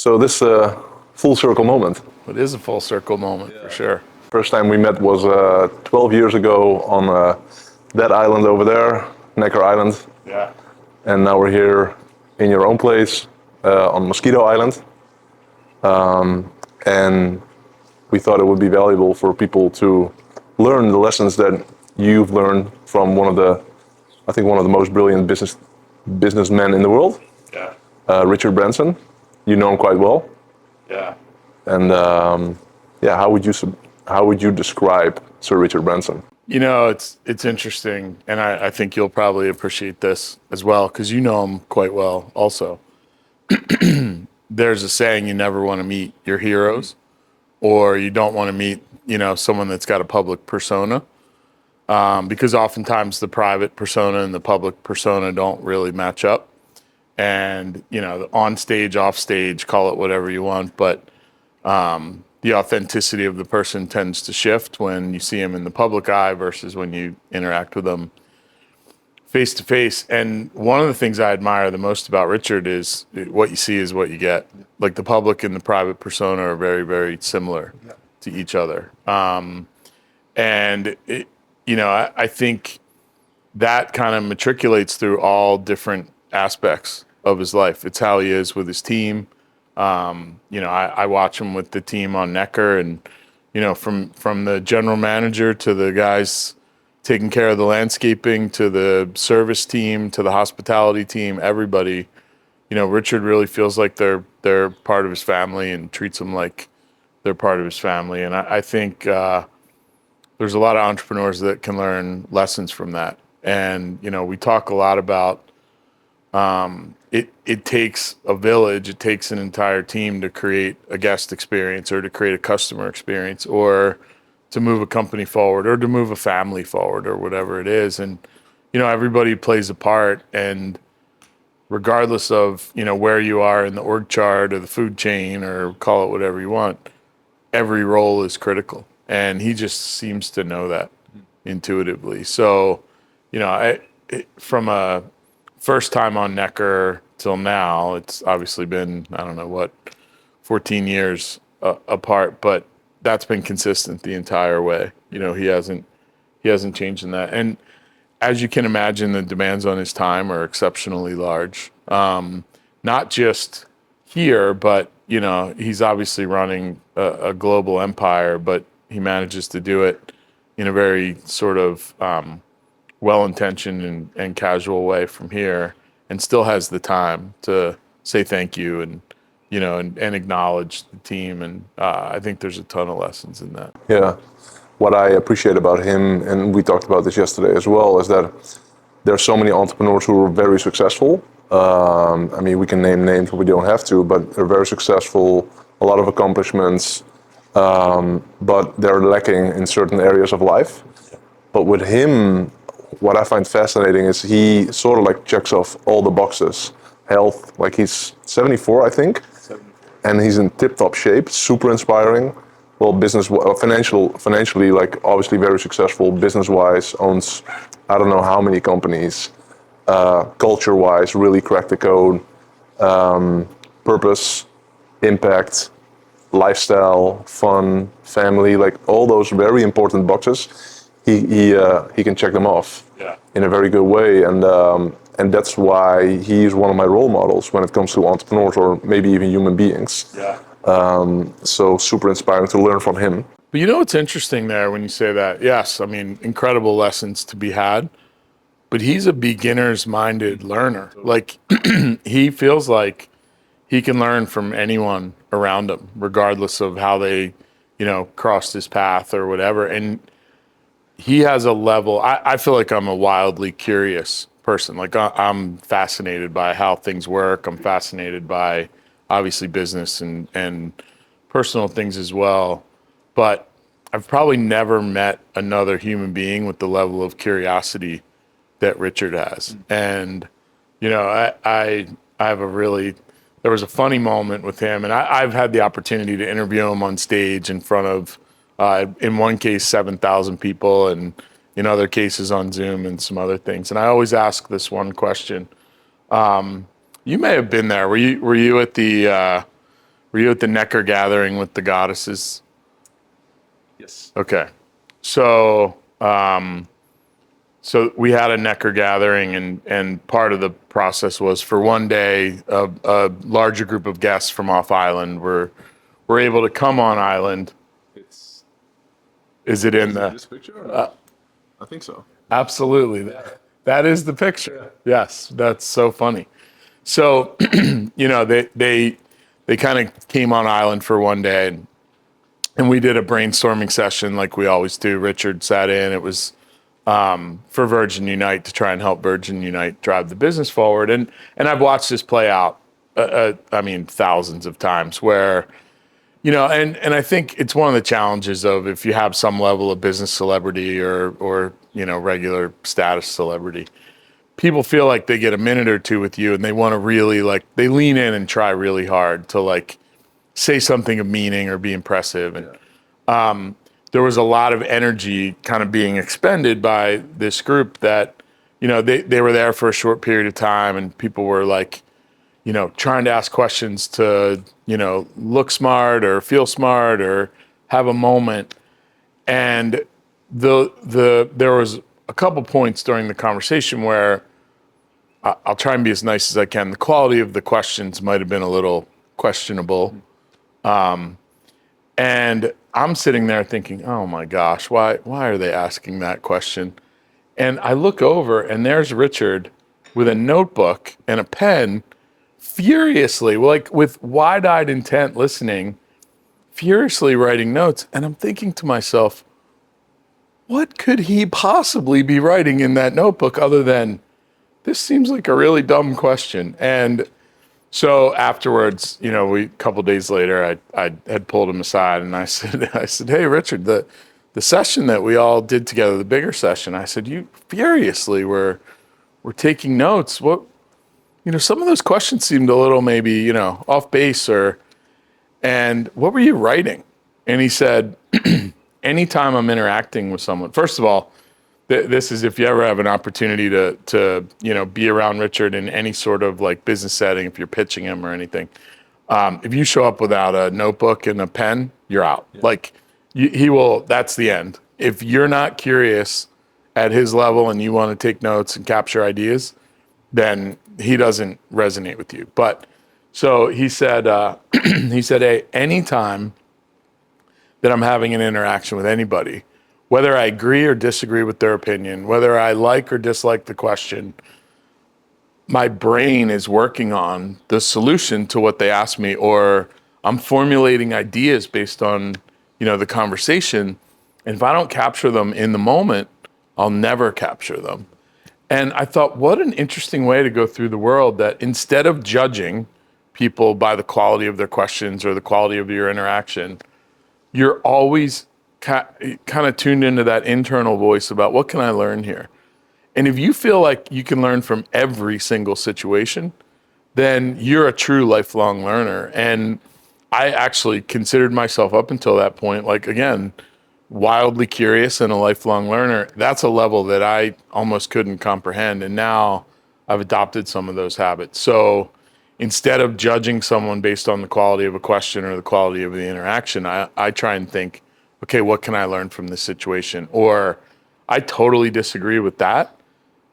So this full circle moment. It is a full circle moment for sure. First time we met was 12 years ago on that island over there, Necker Island. Yeah. And now we're here in your own place on Moskito Island. And we thought it would be valuable for people to learn the lessons that you've learned from one of the most brilliant businessmen in the world. Yeah. Richard Branson. You know him quite well. Yeah. And how would you describe Sir Richard Branson? You know, it's interesting, and I think you'll probably appreciate this as well because you know him quite well also. There's a saying, you never want to meet your heroes, or you don't want to meet, someone that's got a public persona, because oftentimes the private persona and the public persona don't really match up. And, on stage, off stage, call it whatever you want, but the authenticity of the person tends to shift when you see them in the public eye versus when you interact with them face to face. And one of the things I admire the most about Richard is what you see is what you get. Like the public and the private persona are very, very similar to each other. I think that kind of matriculates through all different aspects of his life. It's how he is with his team. I watch him with the team on Necker, and from the general manager to the guys taking care of the landscaping to the service team to the hospitality team, everybody, Richard really feels like they're part of his family and treats them like they're part of his family. And I think there's a lot of entrepreneurs that can learn lessons from that. And we talk a lot about it takes a village, it takes an entire team to create a guest experience or to create a customer experience or to move a company forward or to move a family forward or whatever it is. And, everybody plays a part, and regardless of, where you are in the org chart or the food chain or call it whatever you want, every role is critical. And he just seems to know that intuitively. So, from a first time on Necker till now, it's obviously been, 14 years apart, but that's been consistent the entire way. He hasn't changed in that. And as you can imagine, the demands on his time are exceptionally large. Not just here, but, he's obviously running a global empire, but he manages to do it in a very sort of well-intentioned and casual way from here, and still has the time to say thank you and acknowledge the team. And I think there's a ton of lessons in that. Yeah. What I appreciate about him, and we talked about this yesterday as well, is that there are so many entrepreneurs who are very successful. We can name names, but we don't have to, but they're very successful, a lot of accomplishments, but they're lacking in certain areas of life. But with him, what I find fascinating is he sort of like checks off all the boxes. Health, like he's 74, I think, 74. And he's in tip-top shape, super inspiring. Well, financially, like obviously very successful. Business-wise, owns I don't know how many companies. Culture-wise, really cracked the code. Purpose, impact, lifestyle, fun, family, like all those very important boxes. He can check them off in a very good way, and that's why he's one of my role models when it comes to entrepreneurs or maybe even human beings. Yeah. So super inspiring to learn from him. But what's interesting there when you say that? Yes, incredible lessons to be had, but he's a beginner's-minded learner. Like he feels like he can learn from anyone around him, regardless of how they, crossed his path or whatever. And he has a level, I feel like I'm a wildly curious person. Like I'm fascinated by how things work. I'm fascinated by obviously business and personal things as well. But I've probably never met another human being with the level of curiosity that Richard has. And, I have there was a funny moment with him, and I've had the opportunity to interview him on stage in front of, in one case, 7,000 people, and in other cases on Zoom and some other things. And I always ask this one question. You may have been there. Were you at the Were you at the Necker gathering with the goddesses? Yes. Okay. So, so we had a Necker gathering, and part of the process was for one day, a larger group of guests from off island were able to come on island. Is it in This picture? Or not? I think so. Absolutely. That is the picture. Yes, that's so funny. So, they kind of came on island for one day, and we did a brainstorming session like we always do. Richard sat in. It was for Virgin Unite, to try and help Virgin Unite drive the business forward. And I've watched this play out, thousands of times where, and I think it's one of the challenges of if you have some level of business celebrity or regular status celebrity, people feel like they get a minute or two with you and they want to really they lean in and try really hard to say something of meaning or be impressive. And there was a lot of energy kind of being expended by this group that, they were there for a short period of time, and people were trying to ask questions to, look smart or feel smart or have a moment. And there was a couple points during the conversation where I'll try and be as nice as I can. The quality of the questions might have been a little questionable. And I'm sitting there thinking, oh my gosh, why are they asking that question? And I look over and there's Richard with a notebook and a pen, furiously, with wide-eyed intent listening, furiously writing notes. And I'm thinking to myself, what could he possibly be writing in that notebook other than, this seems like a really dumb question? And so afterwards, a couple days later, I had pulled him aside and I said, hey, Richard, the session that we all did together, the bigger session, I said, you furiously were taking notes. What, some of those questions seemed a little maybe, off base and what were you writing? And he said, anytime I'm interacting with someone, first of all, this is if you ever have an opportunity to be around Richard in any sort of business setting, if you're pitching him or anything, if you show up without a notebook and a pen, you're out. Yeah. He will, that's the end. If you're not curious at his level and you want to take notes and capture ideas, then he doesn't resonate with you. But so he said, hey, anytime that I'm having an interaction with anybody, whether I agree or disagree with their opinion, whether I like or dislike the question, my brain is working on the solution to what they asked me, or I'm formulating ideas based on, the conversation. And if I don't capture them in the moment, I'll never capture them. And I thought, what an interesting way to go through the world, that instead of judging people by the quality of their questions or the quality of your interaction, you're always kind of tuned into that internal voice about what can I learn here? And if you feel like you can learn from every single situation, then you're a true lifelong learner. And I actually considered myself up until that point, again, wildly curious and a lifelong learner. That's a level that I almost couldn't comprehend. And now I've adopted some of those habits. So instead of judging someone based on the quality of a question or the quality of the interaction, I try and think, okay, what can I learn from this situation? Or I totally disagree with that,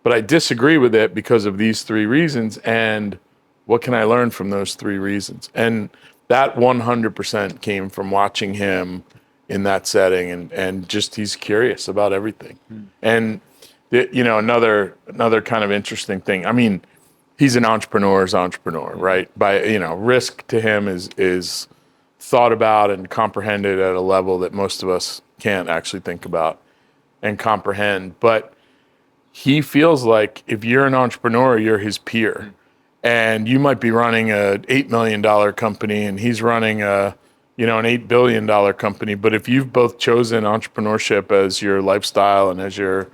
but I disagree with it because of these three reasons. And what can I learn from those three reasons? And that 100% came from watching him in that setting, and just, he's curious about everything. And another kind of interesting thing, he's an entrepreneur's entrepreneur, right? Risk to him is thought about and comprehended at a level that most of us can't actually think about and comprehend. But he feels like if you're an entrepreneur, you're his peer. And you might be running a $8 million company and he's running an $8 billion company. But if you've both chosen entrepreneurship as your lifestyle and as your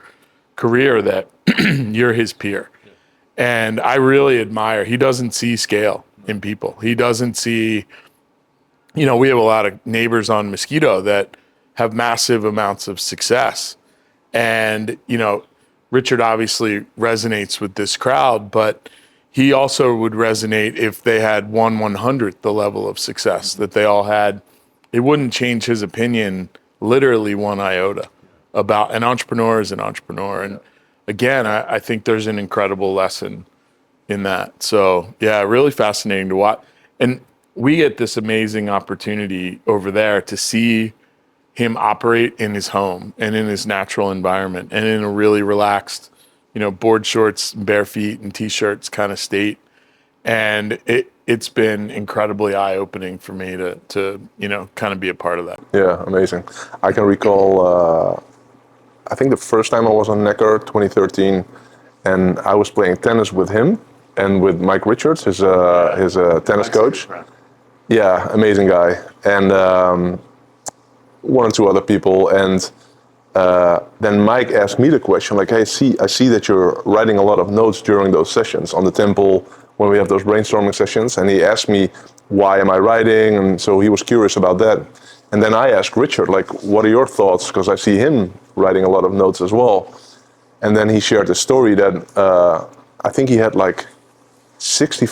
career, that you're his peer. And I really admire, he doesn't see scale in people. He doesn't see, we have a lot of neighbors on Moskito that have massive amounts of success. And, Richard obviously resonates with this crowd, but he also would resonate if they had 1/100th the level of success that they all had. It wouldn't change his opinion literally one iota about an entrepreneur is an entrepreneur. And again, I think there's an incredible lesson in that. So yeah, really fascinating to watch. And we get this amazing opportunity over there to see him operate in his home and in his natural environment and in a really relaxed, board shorts, bare feet and t-shirts kind of state. And it's been incredibly eye-opening for me to kind of be a part of that. Yeah, amazing. I can recall, I think the first time I was on Necker, 2013, and I was playing tennis with him and with Mike Richards, his tennis coach. Yeah, amazing guy. And one or two other people. And then Mike asked me the question, like, hey, I see that you're writing a lot of notes during those sessions on the temple when we have those brainstorming sessions. And he asked me, why am I writing? And so he was curious about that. And then I asked Richard, like, what are your thoughts? Because I see him writing a lot of notes as well. And then he shared a story that I think he had like 60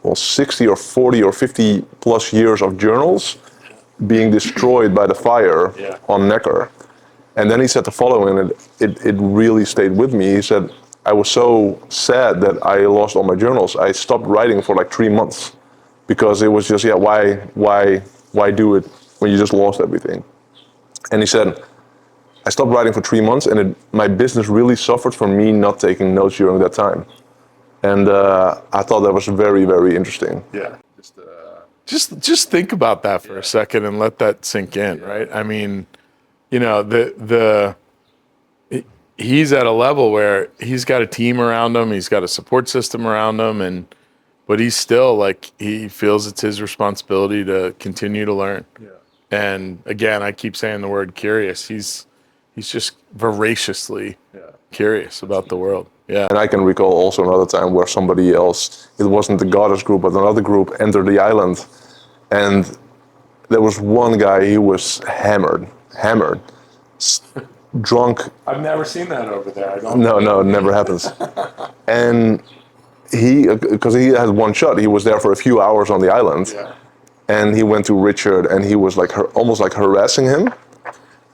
or 40 or 50 plus years of journals being destroyed by the fire on Necker. And then he said the following, and it really stayed with me. He said, I was so sad that I lost all my journals. I stopped writing for like 3 months because it was just, why do it when you just lost everything? And he said, I stopped writing for 3 months, and my business really suffered from me not taking notes during that time. And I thought that was very, very interesting. Yeah. Just think about that for a second and let that sink in, right? I mean, he's at a level where he's got a team around him, he's got a support system around him, but he's still like, he feels it's his responsibility to continue to learn. Yeah. And again, I keep saying the word curious. He's just voraciously curious about the world. Yeah. And I can recall also another time where somebody else, it wasn't the goddess group, but another group entered the island. And there was one guy, he was hammered, drunk. I've never seen that over there. No, it never happens. And because he had one shot, he was there for a few hours on the island. Yeah. And he went to Richard and he was like almost like harassing him.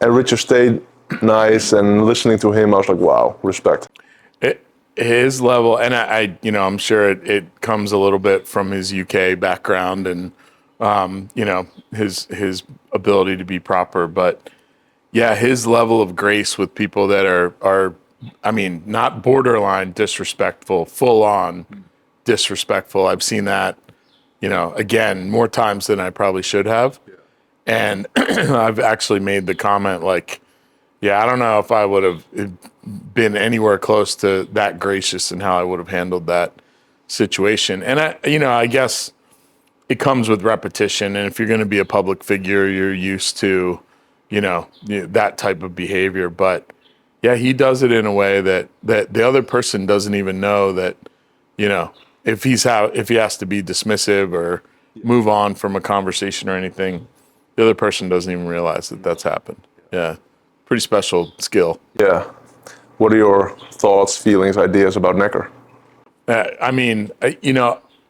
And Richard stayed nice, and listening to him, I was like, wow, respect. His level, and I'm sure it comes a little bit from his UK background and, his ability to be proper. But yeah, his level of grace with people that are, not borderline disrespectful, full on disrespectful. I've seen that, again, more times than I probably should have. Yeah. And I've actually made the comment like, yeah, I don't know if I would have been anywhere close to that gracious in how I would have handled that situation. And I guess it comes with repetition. And if you're going to be a public figure, you're used to, that type of behavior. But yeah, he does it in a way that the other person doesn't even know that, if he has to be dismissive or move on from a conversation or anything, the other person doesn't even realize that that's happened. Yeah. Pretty special skill. Yeah. What are your thoughts, feelings, ideas about Necker?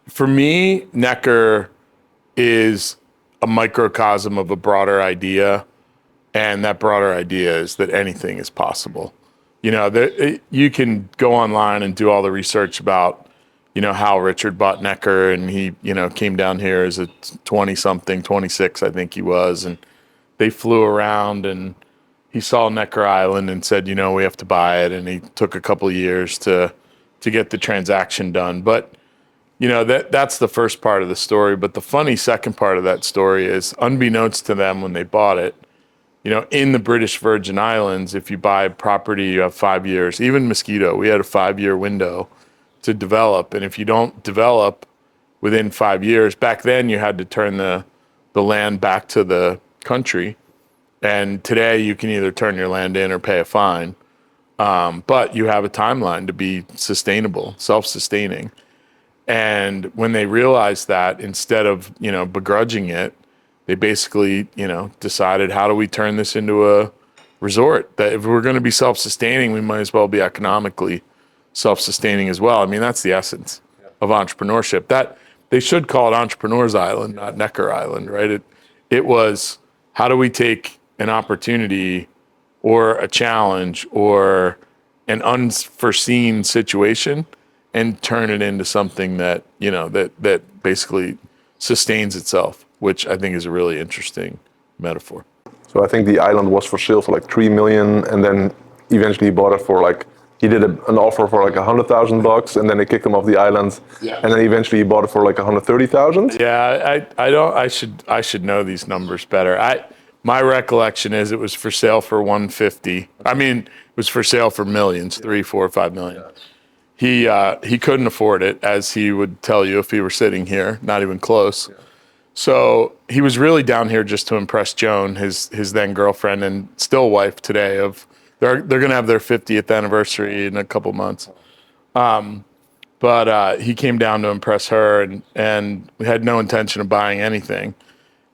For me, Necker is a microcosm of a broader idea. And that broader idea is that anything is possible. You can go online and do all the research about, how Richard bought Necker, and he, came down here as a 20-something, 26, I think he was. And they flew around and he saw Necker Island and said, we have to buy it. And he took a couple of years to get the transaction done. But, that's the first part of the story. But the funny second part of that story is, unbeknownst to them when they bought it, in the British Virgin Islands, if you buy property, you have 5 years. Even Moskito, we had a 5-year window to develop. And if you don't develop within 5 years, back then you had to turn the land back to the country. And today you can either turn your land in or pay a fine. But you have a timeline to be sustainable, self-sustaining. And when they realized that, instead of, begrudging it, they basically, decided, how do we turn this into a resort? That if we're going to be self-sustaining, we might as well be economically self-sustaining as well. That's the essence. Yeah. of entrepreneurship. That they should call it Entrepreneurs Island, not Necker Island, right? It was, how do we take an opportunity or a challenge or an unforeseen situation and turn it into something that, you know, that basically sustains itself, which I think is a really interesting metaphor. So I think the island was for sale for like 3 million, and then eventually he bought it for like, he did an offer for like $100,000, and then they kicked him off the island. Yeah. And then eventually he bought it for like 130,000. Yeah, I should know these numbers better. My recollection is it was for sale for 150. I mean, it was for sale for millions, 3, 4, 5 million. He couldn't afford it, as he would tell you if he were sitting here, not even close. Yeah. So he was really down here just to impress Joan, his then girlfriend and still wife today. They're going to have their 50th anniversary in a couple months. But he came down to impress her, and we had no intention of buying anything.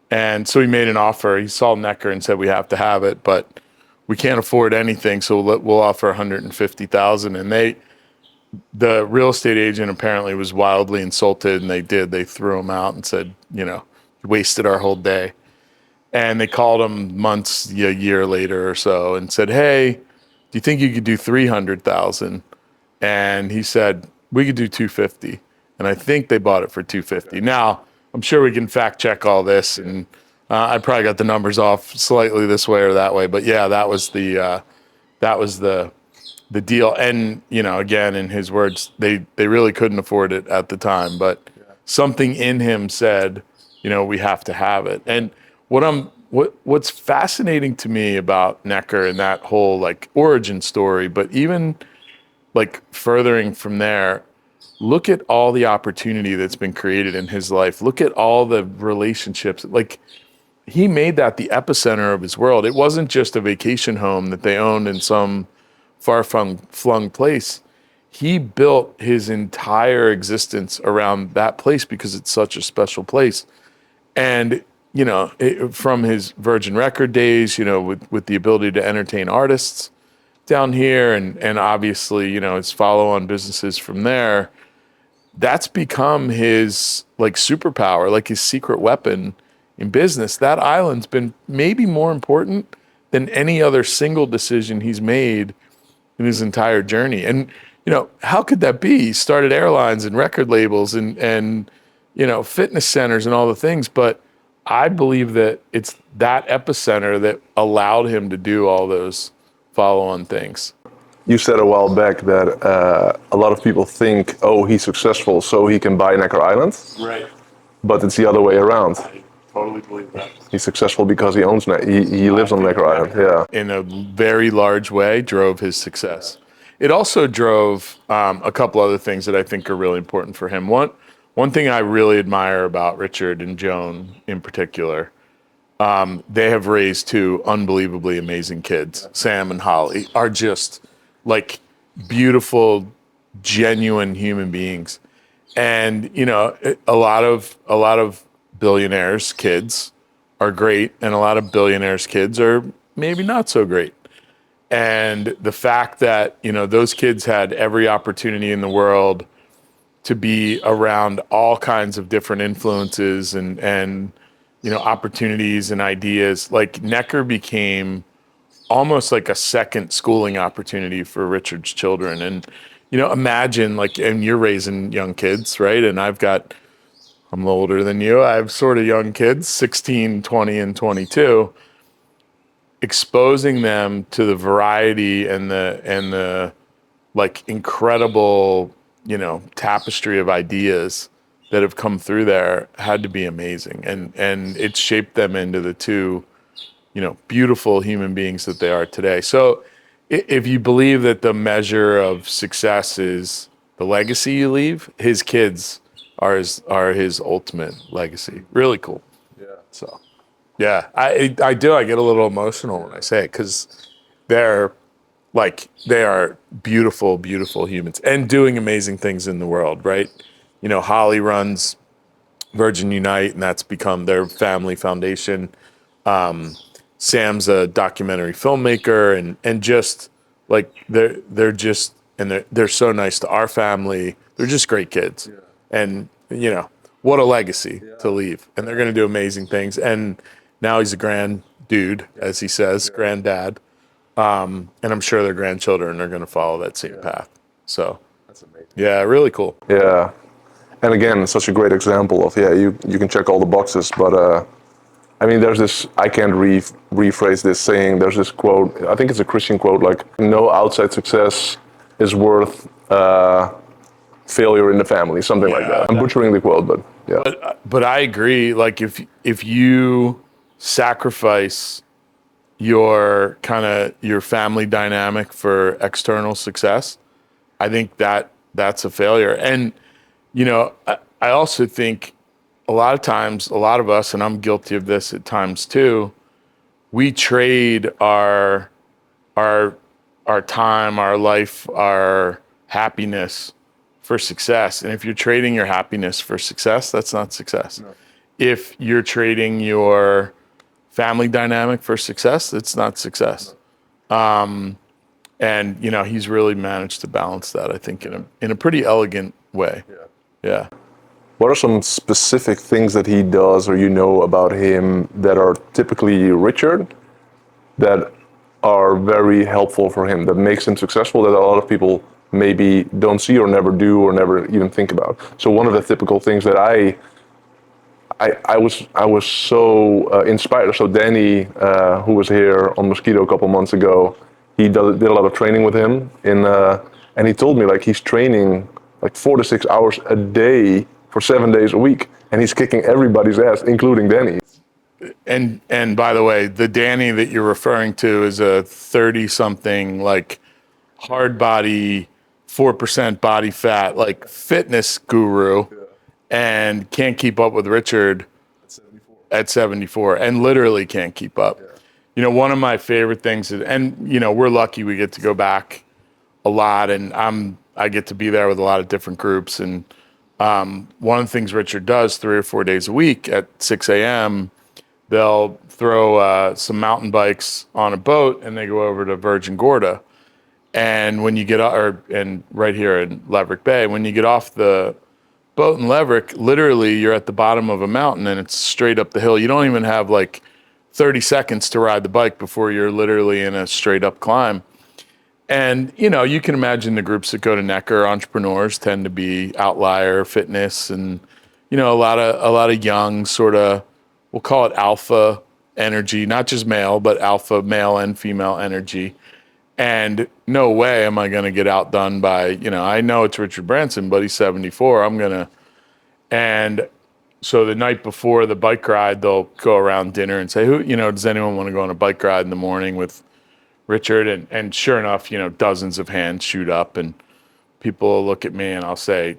And so he made an offer. He saw Necker and said, we have to have it, but we can't afford anything, so we'll offer 150,000. And the real estate agent apparently was wildly insulted, and they threw him out and said, you know, you wasted our whole day. And they called him months, a year later or so, and said, hey, do you think you could do 300,000? And he said, we could do 250. And I think they bought it for 250. Now, I'm sure we can fact check all this, and I probably got the numbers off slightly this way or that way, but yeah, that was the deal. And, you know, again, in his words, they really couldn't afford it at the time, but something in him said, you know, we have to have it. And what's fascinating to me about Necker and that whole like origin story, but even like furthering from there, look at all the opportunity that's been created in his life. Look at all the relationships. Like, he made that the epicenter of his world. It wasn't just a vacation home that they owned in some far-flung place. He built his entire existence around that place because it's such a special place. And, you know, from his Virgin Record days, you know, with the ability to entertain artists down here, and obviously, you know, his follow-on businesses from there, that's become his like superpower, like his secret weapon in business. That island's been maybe more important than any other single decision he's made in his entire journey. And, you know, how could that be? He started airlines and record labels and you know, fitness centers and all the things, but I believe that it's that epicenter that allowed him to do all those follow-on things. You said a while back that a lot of people think, oh, he's successful, so he can buy Necker Island. Right. But it's the other way around. I totally believe that. He's successful because he owns he lives on Necker Island. Yeah. In a very large way, drove his success. It also drove a couple other things that I think are really important for him. One thing I really admire about Richard and Joan in particular, they have raised 2 unbelievably amazing kids. Sam and Holly are just like beautiful, genuine human beings. And, you know, a lot of billionaires' kids are great, and a lot of billionaires' kids are maybe not so great. And the fact that, you know, those kids had every opportunity in the world to be around all kinds of different influences and you know, opportunities and ideas, like Necker became almost like a second schooling opportunity for Richard's children. And, you know, imagine like, and you're raising young kids, right? And I'm a little older than you. I have sort of young kids, 16, 20, and 22. Exposing them to the variety and the like incredible, you know, tapestry of ideas that have come through there had to be amazing. And it shaped them into the 2, you know, beautiful human beings that they are today. So if you believe that the measure of success is the legacy you leave, his kids are his ultimate legacy. Really cool. Yeah. So, yeah, I do. I get a little emotional when I say it, because they are beautiful, beautiful humans and doing amazing things in the world, right? You know, Holly runs Virgin Unite, and that's become their family foundation. Sam's a documentary filmmaker, and just like they're so nice to our family. They're just great kids. Yeah. And, you know, what a legacy to leave. And they're going to do amazing things. And now he's a grand dude, as he says, granddad. And I'm sure their grandchildren are going to follow that same path. So That's amazing. yeah, really cool. Yeah. And again, such a great example of, you can check all the boxes, but I mean, there's this, I can't rephrase this saying, there's this quote, I think it's a Christian quote, like, no outside success is worth failure in the family, something like that. I'm butchering the quote, but yeah. But I agree. Like if you sacrifice your family dynamic for external success, I think that's a failure. And, you know, I also think a lot of times, a lot of us, and I'm guilty of this at times too, we trade our time, our life, our happiness for success. And if you're trading your happiness for success, that's not success. No. If you're trading your family dynamic for success, it's not success. No. And, you know, he's really managed to balance that, I think, in a pretty elegant way. Yeah. What are some specific things that he does or you know about him that are typically Richard, that are very helpful for him, that makes him successful, that a lot of people maybe don't see or never do or never even think about? So one of the typical things that I was so inspired. So Danny, who was here on Moskito a couple months ago, he did a lot of training with him, and he told me, like, he's training like 4 to 6 hours a day for 7 days a week, and he's kicking everybody's ass, including Danny. And by the way, the Danny that you're referring to is a 30-something, like, hard body, 4% body fat, like, fitness guru, and can't keep up with Richard at 74, and literally can't keep up. Yeah. You know, one of my favorite things is, and, you know, we're lucky we get to go back a lot, and I get to be there with a lot of different groups. And one of the things Richard does 3 or 4 days a week at 6 a.m., they'll throw some mountain bikes on a boat, and they go over to Virgin Gorda. And when you get and right here in Laverick Bay, when you get off the boat in Laverick, literally you're at the bottom of a mountain and it's straight up the hill. You don't even have like 30 seconds to ride the bike before you're literally in a straight up climb. And, you know, you can imagine the groups that go to Necker, entrepreneurs, tend to be outlier fitness, and, you know, a lot of young sort of, we'll call it alpha energy, not just male, but alpha male and female energy. And no way am I going to get outdone by, you know, I know it's Richard Branson, but he's 74. And so the night before the bike ride, they'll go around dinner and say, does anyone want to go on a bike ride in the morning with Richard? And sure enough, you know, dozens of hands shoot up, and people will look at me and I'll say,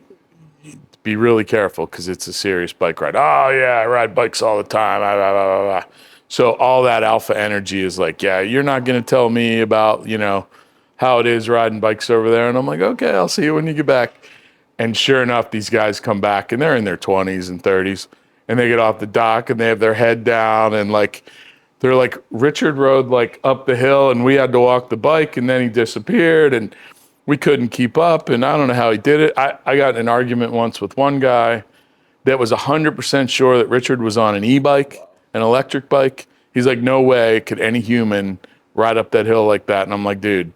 be really careful because it's a serious bike ride. Oh yeah, I ride bikes all the time. So all that alpha energy is like, yeah, you're not going to tell me about, you know, how it is riding bikes over there. And I'm like, okay, I'll see you when you get back. And sure enough, these guys come back and they're in their 20s and 30s, and they get off the dock and they have their head down, and like, they're like, Richard rode like up the hill and we had to walk the bike, and then he disappeared and we couldn't keep up. And I don't know how he did it. I got in an argument once with one guy that was 100% sure that Richard was on an e-bike, an electric bike. He's like, no way could any human ride up that hill like that. And I'm like, dude,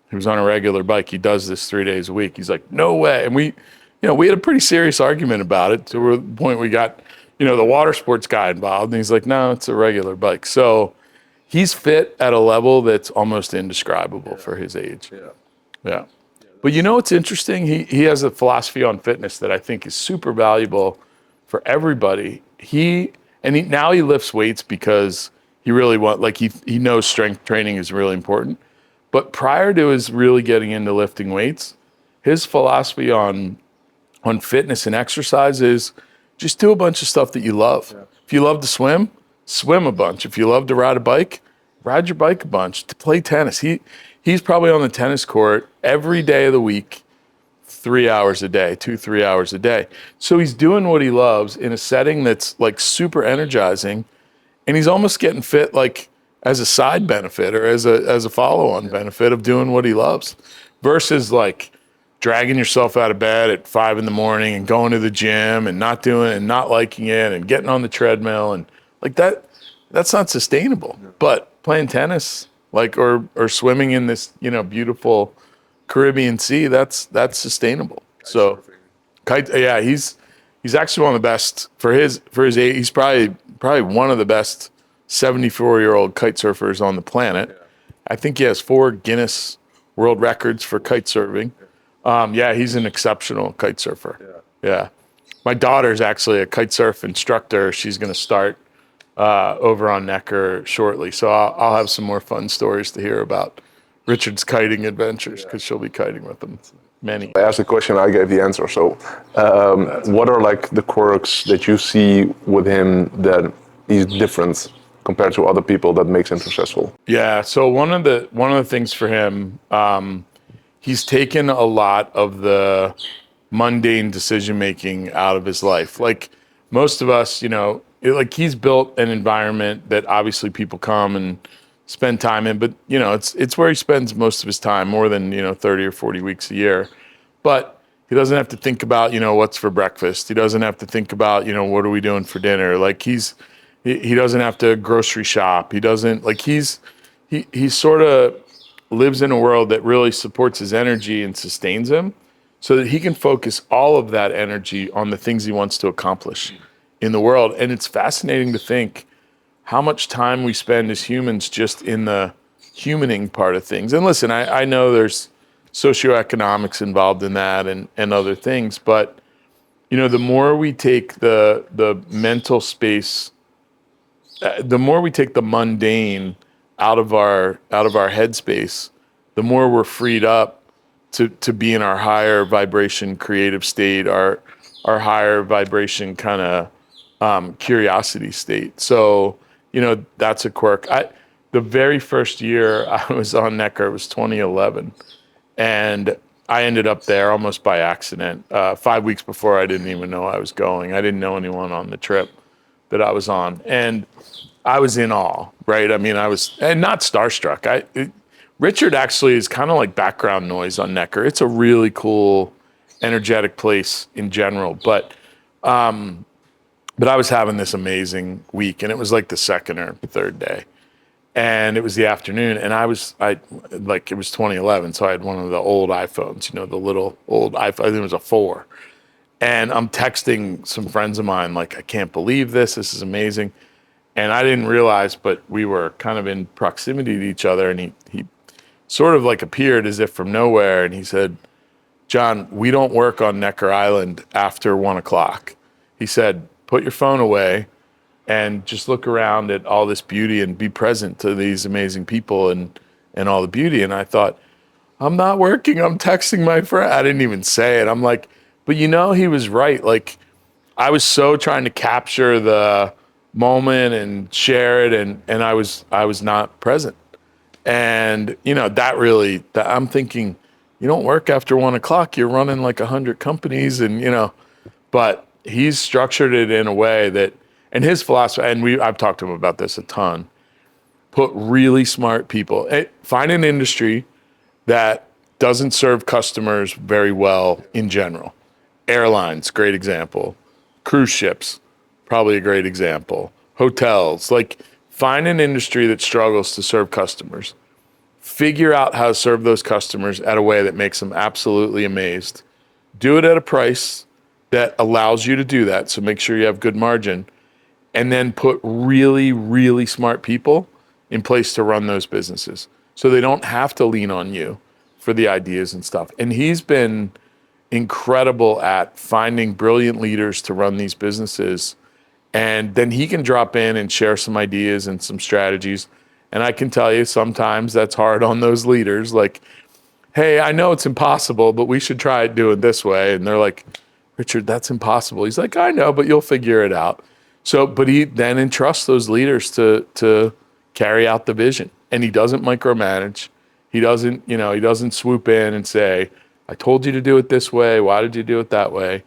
he was on a regular bike. He does this 3 days a week. He's like, no way. And we had a pretty serious argument about it to the point we got, you know, the water sports guy involved. And he's like, no, it's a regular bike. So he's fit at a level that's almost indescribable for his age. Yeah. But you know what's interesting? He has a philosophy on fitness that I think is super valuable for everybody. Now he lifts weights because he really he knows strength training is really important. But prior to his really getting into lifting weights, his philosophy on fitness and exercise is just do a bunch of stuff that you love. Yeah. If you love to swim, swim a bunch. If you love to ride a bike, ride your bike a bunch. To play tennis, he's probably on the tennis court every day of the week, 3 hours a day, 2-3 hours a day. So he's doing what he loves in a setting that's like super energizing, and he's almost getting fit like as a side benefit or as a follow-on benefit of doing what he loves, versus like dragging yourself out of bed at 5 a.m. and going to the gym and not doing it and not liking it and getting on the treadmill and like that's not sustainable. But playing tennis, like or swimming in this, beautiful Caribbean Sea, that's sustainable. So he's actually one of the best for his age. He's probably one of the best 74-year-old kite surfers on the planet. Yeah. I think he has 4 Guinness World Records for kite surfing. He's an exceptional kite surfer. Yeah. My daughter's actually a kite surf instructor. She's going to start over on Necker shortly. So I'll have some more fun stories to hear about Richard's kiting adventures because she'll be kiting with him. Many. I asked the question, I gave the answer. So what are like the quirks that you see with him that he's different compared to other people that makes him successful? Yeah. So one of the things for him, he's taken a lot of the mundane decision making out of his life. Like most of us, like he's built an environment that obviously people come and spend time in, but it's where he spends most of his time, more than 30 or 40 weeks a year. But he doesn't have to think about what's for breakfast. He doesn't have to think about what are we doing for dinner. Like he doesn't have to grocery shop. He doesn't like he sort of lives in a world that really supports his energy and sustains him so that he can focus all of that energy on the things he wants to accomplish in the world. And it's fascinating to think how much time we spend as humans just in the humaning part of things. And listen, I know there's socioeconomics involved in that and other things, but the more we take the mental space, the more we take the mundane out of our headspace, the more we're freed up to be in our higher vibration creative state, our higher vibration kind of curiosity state. So that's a quirk. The very first year I was on Necker, it was 2011, and I ended up there almost by accident. 5 weeks before, I didn't even know I was going. I didn't know anyone on the trip that I was on, and I was in awe, right? I mean, and not starstruck. Richard actually is kind of like background noise on Necker. It's a really cool, energetic place in general, but I was having this amazing week, and it was like the second or third day, and it was the afternoon, and it was 2011, so I had one of the old iPhones, the little old iPhone. I think it was a 4, and I'm texting some friends of mine like, I can't believe this. This is amazing. And I didn't realize, but we were kind of in proximity to each other, and he sort of like appeared as if from nowhere, and he said, John, we don't work on Necker Island after 1 o'clock. He said, put your phone away and just look around at all this beauty and be present to these amazing people and all the beauty. And I thought, I'm not working, I'm texting my friend. I didn't even say it. I'm like, but he was right. Like I was so trying to capture the moment and share it, and I was not present. And I'm thinking, you don't work after 1 o'clock, you're running like 100 companies, and but he's structured it in a way that, and his philosophy, and I've talked to him about this a ton, put really smart people, find an industry that doesn't serve customers very well in general. Airlines, great example. Cruise ships, probably a great example. Hotels, like find an industry that struggles to serve customers. Figure out how to serve those customers at a way that makes them absolutely amazed. Do it at a price that allows you to do that, so make sure you have good margin. And then put really, really smart people in place to run those businesses so they don't have to lean on you for the ideas and stuff. And he's been incredible at finding brilliant leaders to run these businesses. And then he can drop in and share some ideas and some strategies. And I can tell you, sometimes that's hard on those leaders. Like, hey, I know it's impossible, but we should try it doing this way. And they're like, Richard, that's impossible. He's like, I know, but you'll figure it out. So, but he then entrusts those leaders to carry out the vision. And he doesn't micromanage. He doesn't swoop in and say, I told you to do it this way. Why did you do it that way?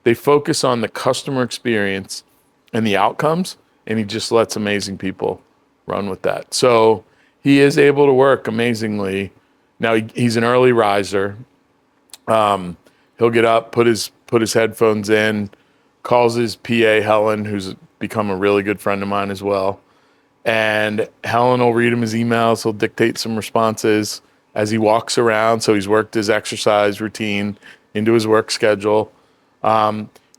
They focus on the customer experience and the outcomes, and he just lets amazing people run with that. So he is able to work amazingly. Now he's an early riser. He'll get up, put his headphones in, calls his PA Helen, who's become a really good friend of mine as well. And Helen will read him his emails. He'll dictate some responses as he walks around. So he's worked his exercise routine into his work schedule.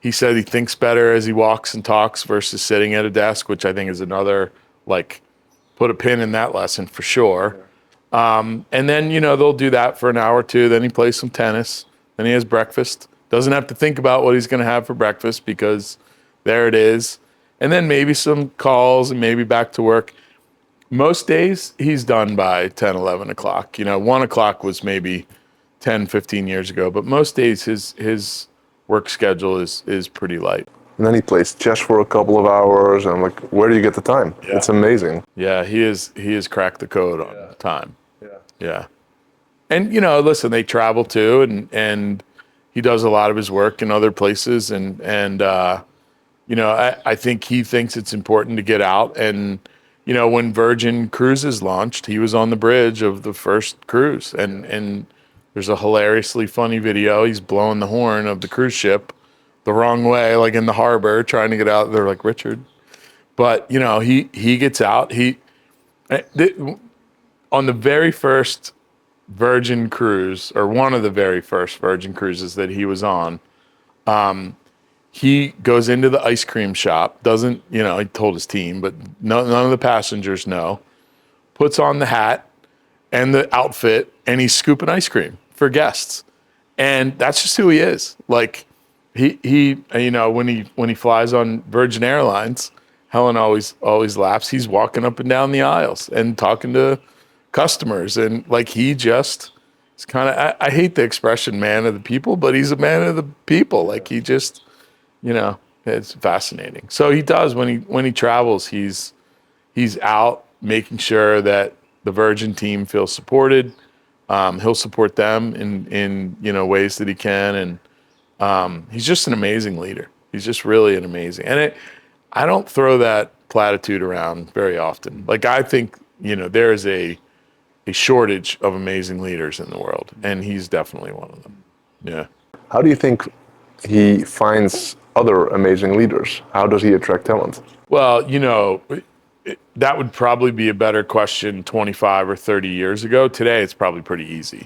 He said he thinks better as he walks and talks versus sitting at a desk, which I think is another, like, put a pin in that lesson for sure. And then, they'll do that for an hour or two. Then he plays some tennis. Then he has breakfast. Doesn't have to think about what he's going to have for breakfast because there it is. And then maybe some calls and maybe back to work. Most days he's done by 10, 11 o'clock. 1 o'clock was maybe 10, 15 years ago. But most days his work schedule is pretty light. And then he plays chess for a couple of hours. And I'm like, where do you get the time? Yeah. It's amazing. Yeah, he has cracked the code on time. Yeah. And, listen, they travel too, and he does a lot of his work in other places. And I think he thinks it's important to get out. And, when Virgin Cruises launched, he was on the bridge of the first cruise. And there's a hilariously funny video. He's blowing the horn of the cruise ship the wrong way, like in the harbor, trying to get out. They're like, Richard. But, he gets out. On the very first Virgin cruise, or one of the very first Virgin cruises that he was on, he goes into the ice cream shop, doesn't, he told his team, but none of the passengers know, puts on the hat and the outfit, and he's scooping ice cream for guests. And that's just who he is. Like, he when he flies on Virgin Airlines, Helen always laughs. He's walking up and down the aisles and talking to customers, and like he's kind of, I hate the expression man of the people, but he's a man of the people. Like he just, it's fascinating. So he does when he travels, he's out making sure that the Virgin team feels supported. He'll support them in ways that he can, and he's just an amazing leader. He's just really an amazing, and I don't throw that platitude around very often. Like I think there is a shortage of amazing leaders in the world, and he's definitely one of them. Yeah. How do you think he finds other amazing leaders? How does he attract talent? Well, that would probably be a better question 25 or 30 years ago. Today, it's probably pretty easy.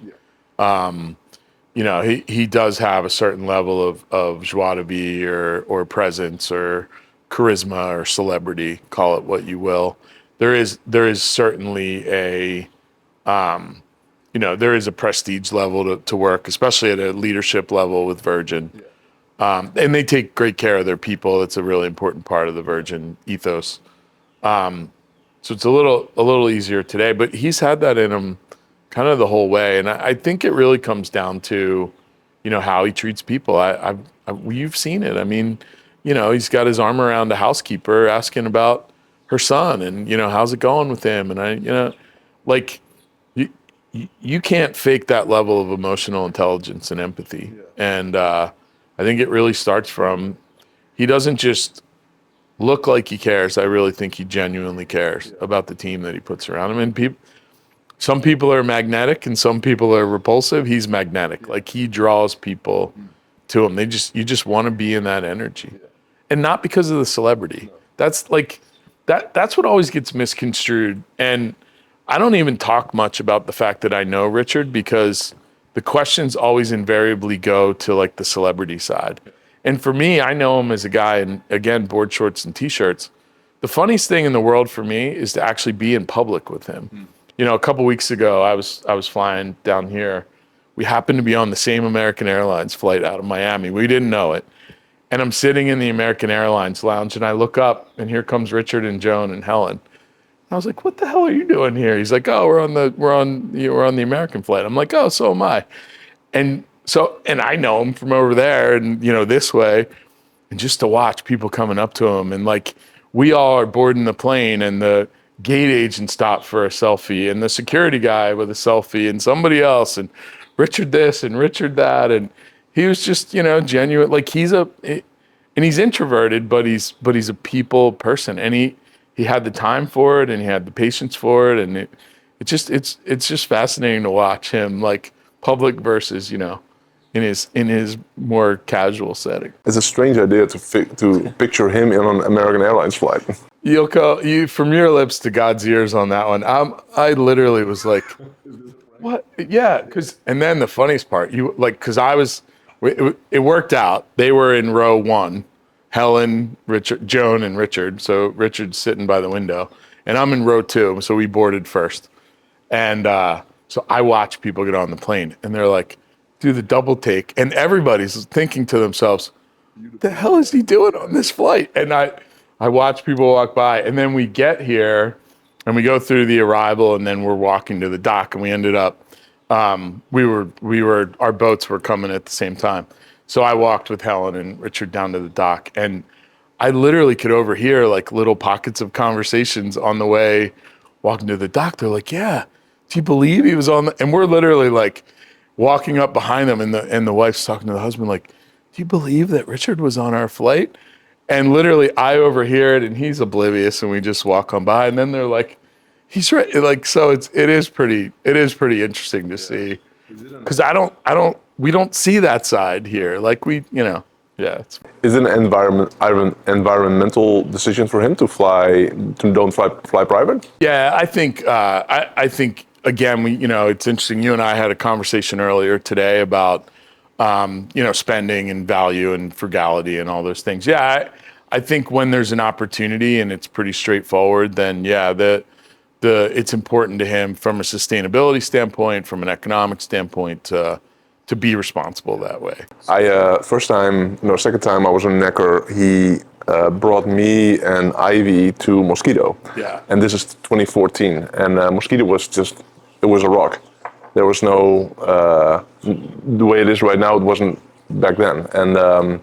He does have a certain level of joie de vivre or presence or charisma or celebrity, call it what you will. There is certainly there is a prestige level to work, especially at a leadership level with Virgin. And they take great care of their people. It's a really important part of the Virgin ethos. So it's a little easier today, but he's had that in him kind of the whole way. And I think it really comes down to, how he treats people. You've seen it. I mean, he's got his arm around a housekeeper asking about her son and, how's it going with him? And you can't fake that level of emotional intelligence and empathy. Yeah. And I think it really starts from, he doesn't just look like he cares. I really think he genuinely cares about the team that he puts around him. And some people are magnetic and some people are repulsive. He's magnetic. Like he draws people to him. You just want to be in that energy. And not because of the celebrity. That's like, that's what always gets misconstrued. And I don't even talk much about the fact that I know Richard, because the questions always invariably go to like the celebrity side. And for me, I know him as a guy, and again, board shorts and t-shirts. The funniest thing in the world for me is to actually be in public with him. A couple weeks ago, I was flying down here. We happened to be on the same American Airlines flight out of Miami. We didn't know it. And I'm sitting in the American Airlines lounge, and I look up, and here comes Richard and Joan and Helen. I was like, what the hell are you doing here? He's like, oh, we're on the American flight. I'm like, oh, so am I. And I know him from over there and, this way. And just to watch people coming up to him, and like, we all are boarding the plane, and the gate agent stopped for a selfie, and the security guy with a selfie, and somebody else, and Richard this and Richard that. And he was just, genuine. Like and he's introverted, but he's a people person. And he had the time for it, and he had the patience for it, and it's just fascinating to watch him, like public versus in his more casual setting. It's a strange idea to picture him in an American Airlines flight. Eelco, you from your lips to God's ears on that one. I literally was like, what? Yeah, and then the funniest part, because it worked out. They were in row one, Helen, Richard, Joan, and Richard. So Richard's sitting by the window, and I'm in row two. So we boarded first, and so I watch people get on the plane, and they're like, do the double take, and everybody's thinking to themselves, what the hell is he doing on this flight? And I watch people walk by, and then we get here, and we go through the arrival, and then we're walking to the dock, and we ended up, our boats were coming at the same time. So I walked with Helen and Richard down to the dock, and I literally could overhear like little pockets of conversations on the way walking to the dock. They're like, yeah, do you believe he was on the, and we're literally like walking up behind them, and the wife's talking to the husband like, do you believe that Richard was on our flight? And literally I overhear it, and he's oblivious, and we just walk on by, and then they're like, he's right. Like, so it is pretty interesting to see, because we don't see that side here. Like yeah. Is it an environmental decision for him to don't fly private? Yeah, I think I think again, it's interesting. You and I had a conversation earlier today about spending and value and frugality and all those things. Yeah, I think when there's an opportunity and it's pretty straightforward, then yeah, it's important to him from a sustainability standpoint, from an economic standpoint, to be responsible that way. Second time I was in Necker, he brought me and Ivy to Moskito. Yeah. And this is 2014, and Moskito was a rock. There was no, the way it is right now, it wasn't back then. And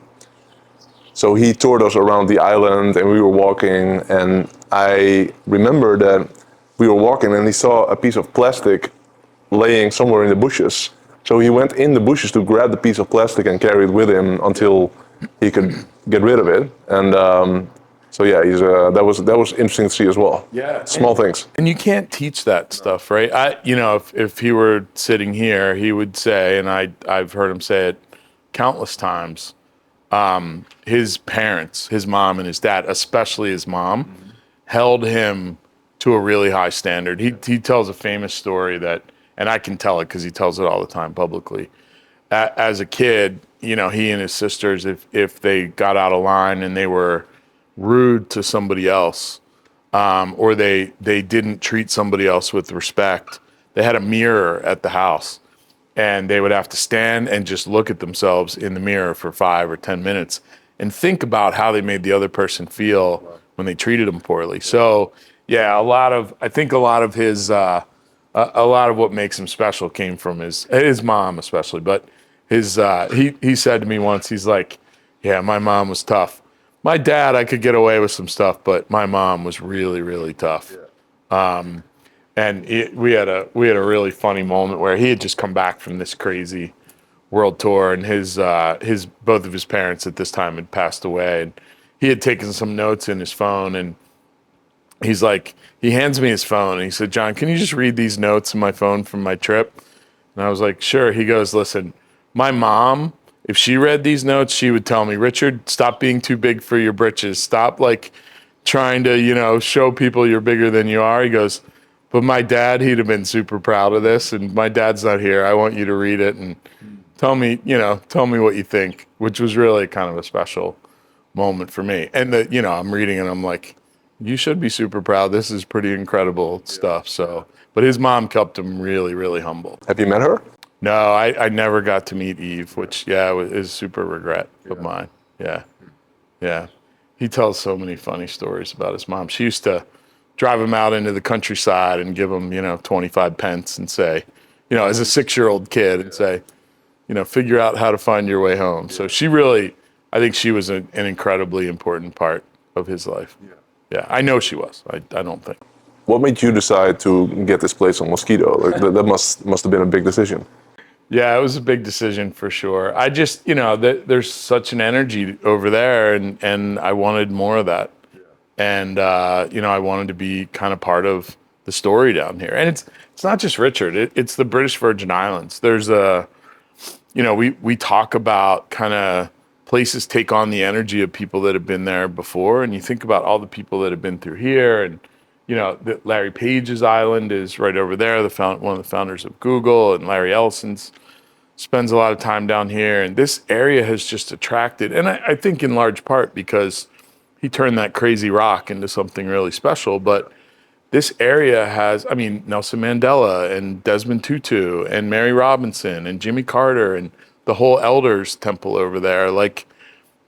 so he toured us around the island, and we were walking, and I remember that we were walking and he saw a piece of plastic laying somewhere in the bushes. So he went in the bushes to grab the piece of plastic and carry it with him until he could get rid of it. And so yeah, that was interesting to see as well. Yeah, small things. And you can't teach that stuff, right? If he were sitting here, he would say, and I've heard him say it countless times, his parents, his mom and his dad, especially his mom, held him to a really high standard. He tells a famous story that, and I can tell it because he tells it all the time publicly. As a kid, he and his sisters, if they got out of line and they were rude to somebody else, or they didn't treat somebody else with respect, they had a mirror at the house, and they would have to stand and just look at themselves in the mirror for 5 or 10 minutes and think about how they made the other person feel when they treated them poorly. So yeah, I think a lot of his, a lot of what makes him special came from his mom especially, but he said to me once, he's like, yeah, my mom was tough. My dad, I could get away with some stuff, but my mom was really, really tough. Yeah. And we had a really funny moment where he had just come back from this crazy world tour, and both of his parents at this time had passed away, and he had taken some notes in his phone, and he's like, he hands me his phone, and he said, John, can you just read these notes in my phone from my trip? And I was like, sure. He goes, listen, my mom, if she read these notes, she would tell me, Richard, stop being too big for your britches. Stop trying to, show people you're bigger than you are. He goes, but my dad, he'd have been super proud of this, and my dad's not here. I want you to read it and tell me what you think, which was really kind of a special moment for me. And I'm reading and I'm like, you should be super proud. This is pretty incredible stuff. So, but his mom kept him really, really humble. Have you met her? No, I never got to meet Eve, which is super regret of mine. Yeah. Yeah. He tells so many funny stories about his mom. She used to drive him out into the countryside and give him, 25 pence and say, as a 6-year-old kid, and say, figure out how to find your way home. So I think she was an incredibly important part of his life. Yeah, I know she was. I don't think. What made you decide to get this place on Moskito? That must have been a big decision. Yeah, it was a big decision for sure. I just, there's such an energy over there, and I wanted more of that. Yeah. And, I wanted to be kind of part of the story down here. And it's not just Richard, it's the British Virgin Islands. There's we talk about kind of places take on the energy of people that have been there before. And you think about all the people that have been through here, and, Larry Page's island is right over there, one of the founders of Google, and Larry Ellison's spends a lot of time down here. And this area has just attracted, and I think in large part because he turned that crazy rock into something really special. But this area has, Nelson Mandela and Desmond Tutu and Mary Robinson and Jimmy Carter and the whole Elders Temple over there. Like,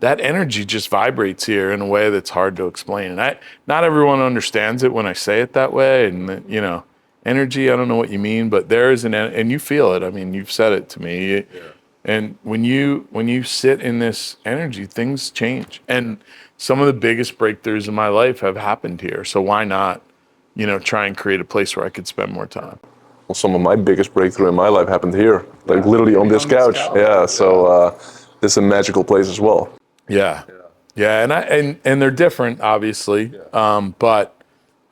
that energy just vibrates here in a way that's hard to explain. And not everyone understands it when I say it that way. And, energy, I don't know what you mean, but there is and you feel it. You've said it to me. Yeah. And when you sit in this energy, things change. And some of the biggest breakthroughs in my life have happened here. So why not, try and create a place where I could spend more time? Well, some of my biggest breakthrough in my life happened here, like literally on this couch. Yeah, so this is a magical place as well. Yeah, and they're different, obviously, but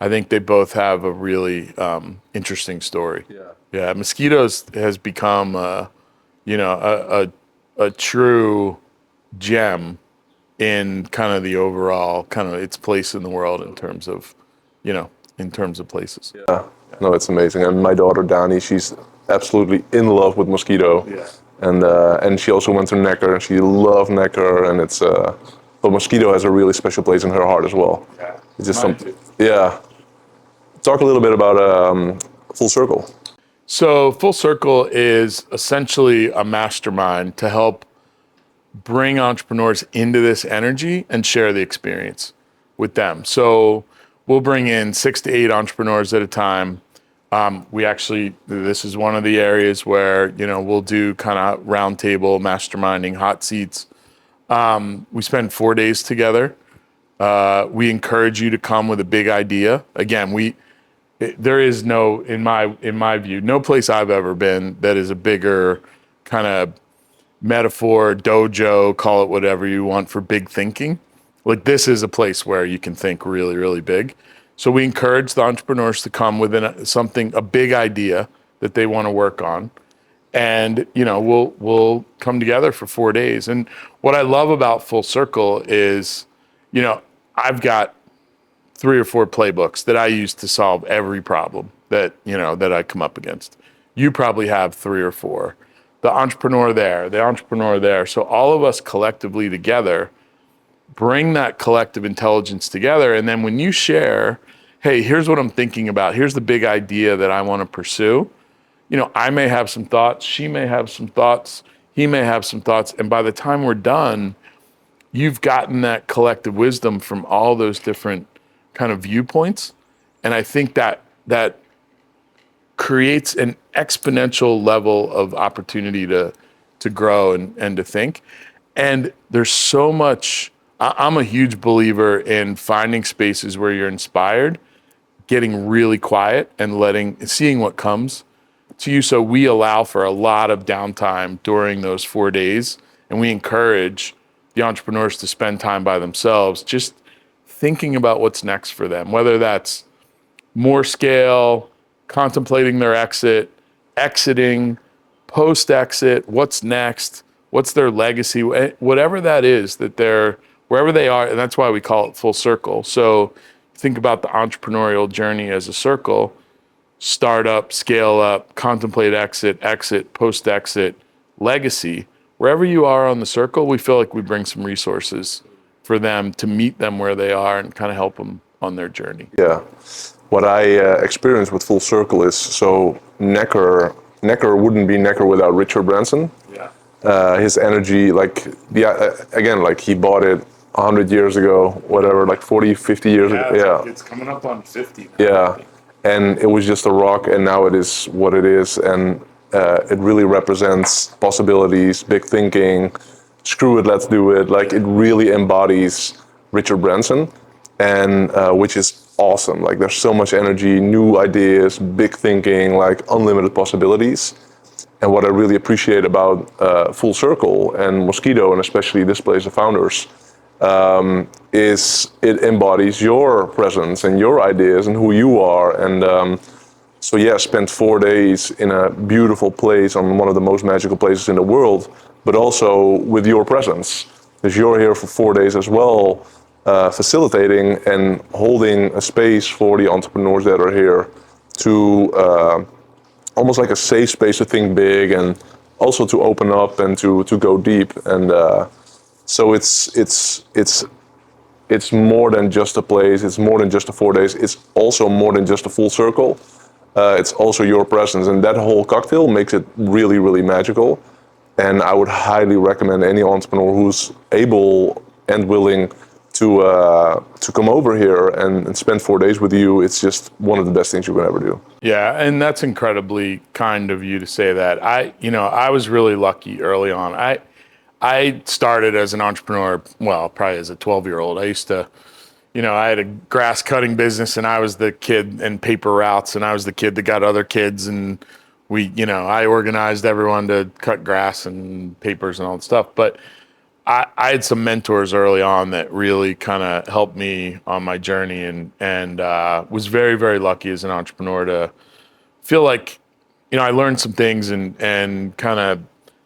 I think they both have a really interesting story. Yeah, Moskito has become, a true gem in kind of the overall kind of its place in the world in terms of places. Yeah, no, it's amazing. And my daughter Dani, she's absolutely in love with Moskito. Yeah. And she also went to Necker, and she loved Necker, and it's but Moskito has a really special place in her heart as well. Yeah, it's just yeah. Talk a little bit about Full Circle. So Full Circle is essentially a mastermind to help bring entrepreneurs into this energy and share the experience with them. So we'll bring in 6 to 8 entrepreneurs at a time. This is one of the areas where, we'll do kind of roundtable masterminding, hot seats. We spend 4 days together. We encourage you to come with a big idea. Again, there is no, in my view, no place I've ever been that is a bigger kind of metaphor, dojo, call it whatever you want, for big thinking. Like, this is a place where you can think really, really big. So we encourage the entrepreneurs to come with a big idea that they want to work on. And, we'll come together for 4 days. And what I love about Full Circle is, I've got 3 or 4 playbooks that I use to solve every problem that I come up against. You probably have 3 or 4. The entrepreneur there. So all of us collectively together bring that collective intelligence together. And then when you share, hey, here's what I'm thinking about, here's the big idea that I want to pursue, I may have some thoughts, she may have some thoughts, he may have some thoughts. And by the time we're done, you've gotten that collective wisdom from all those different kind of viewpoints. And I think that creates an exponential level of opportunity to grow and to think. And there's so much. I'm a huge believer in finding spaces where you're inspired, getting really quiet, and seeing what comes to you. So we allow for a lot of downtime during those 4 days, and we encourage the entrepreneurs to spend time by themselves, just thinking about what's next for them, whether that's more scale, contemplating their exit, exiting, post-exit, what's next, what's their legacy, whatever that is that they're, wherever they are, and that's why we call it Full Circle. So think about the entrepreneurial journey as a circle: start up, scale up, contemplate exit, post-exit, legacy. Wherever you are on the circle, we feel like we bring some resources for them to meet them where they are and kind of help them on their journey. Yeah. What I experienced with Full Circle is, so Necker wouldn't be Necker without Richard Branson. Yeah. His energy, again, he bought it 100 years ago, whatever, 40, 50 years ago. Yeah. It's coming up on 50 now. Yeah. And it was just a rock, and now it is what it is. And it really represents possibilities, big thinking, screw it, let's do it. It really embodies Richard Branson, and which is awesome. There's so much energy, new ideas, big thinking, unlimited possibilities. And what I really appreciate about Full Circle and Moskito, and especially this place of founders, is it embodies your presence and your ideas and who you are. And So yeah, spent 4 days in a beautiful place on one of the most magical places in the world, but also with your presence, because you're here for 4 days as well, facilitating and holding a space for the entrepreneurs that are here to almost like a safe space to think big and also to open up and to go deep. And so it's more than just a place. It's more than just the 4 days. It's also more than just a full circle. It's also your presence, and that whole cocktail makes it really, really magical. And I would highly recommend any entrepreneur who's able and willing to come over here and spend 4 days with you. It's just one of the best things you can ever do. Yeah, and that's incredibly kind of you to say that. I was really lucky early on. I started as an entrepreneur, well, probably as a 12-year-old. I used to, I had a grass cutting business, and I was the kid in paper routes, and I was the kid that got other kids, and I organized everyone to cut grass and papers and all that stuff. But I had some mentors early on that really kind of helped me on my journey, and was very, very lucky as an entrepreneur to feel like, I learned some things and kind of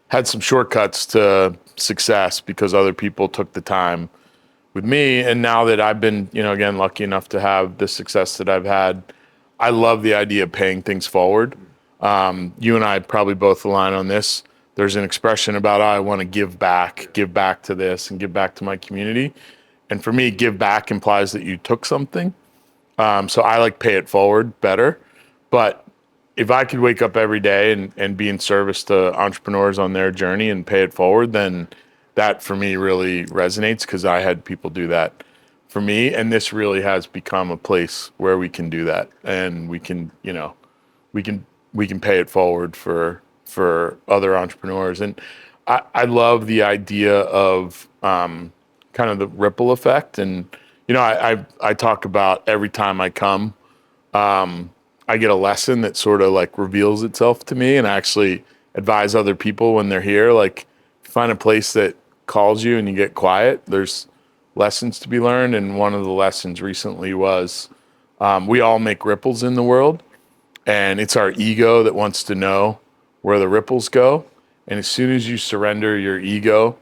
had some shortcuts to success because other people took the time with me. And now that I've been, again, lucky enough to have the success that I've had, I love the idea of paying things forward. You and I probably both align on this. There's an expression about, I want to give back to this and give back to my community. And for me, give back implies that you took something. So I like pay it forward better. But if I could wake up every day and be in service to entrepreneurs on their journey and pay it forward, then that for me really resonates, because I had people do that for me. And this really has become a place where we can do that. And we can pay it forward for other entrepreneurs. And I love the idea of kind of the ripple effect. And, I talk about every time I come, I get a lesson that sort of like reveals itself to me, and I actually advise other people when they're here, like, if you find a place that calls you and you get quiet, there's lessons to be learned. And one of the lessons recently was, we all make ripples in the world, and it's our ego that wants to know where the ripples go. And as soon as you surrender your ego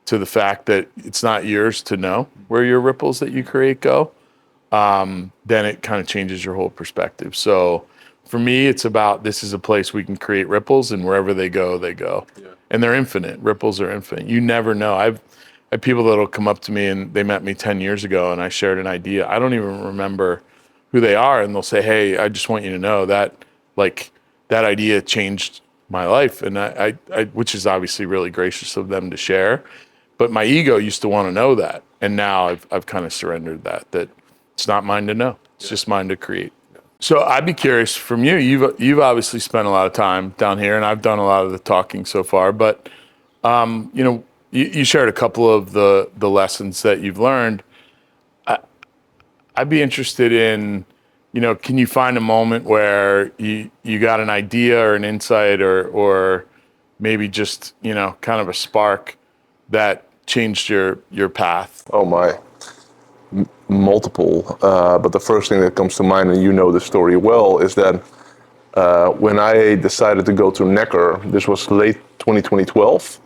to the fact that it's not yours to know where your ripples that you create go, then it kind of changes your whole perspective. So for me, it's about, this is a place we can create ripples, and wherever they go, they go. Yeah. And they're infinite. Ripples are infinite. You never know. I have people that'll come up to me, and they met me 10 years ago, and I shared an idea. I don't even remember who they are, and they'll say, hey, I just want you to know that, like, that idea changed my life. And I which is obviously really gracious of them to share. But my ego used to want to know that. And now I've kind of surrendered that it's not mine to know. It's just mine to create. So I'd be curious from you. You've obviously spent a lot of time down here, and I've done a lot of the talking so far. But you shared a couple of the lessons that you've learned. I'd be interested in, can you find a moment where you got an idea or an insight or maybe just kind of a spark that changed your path? Oh my. Multiple, but the first thing that comes to mind, and you know the story well, is that when I decided to go to Necker, this was late 2012,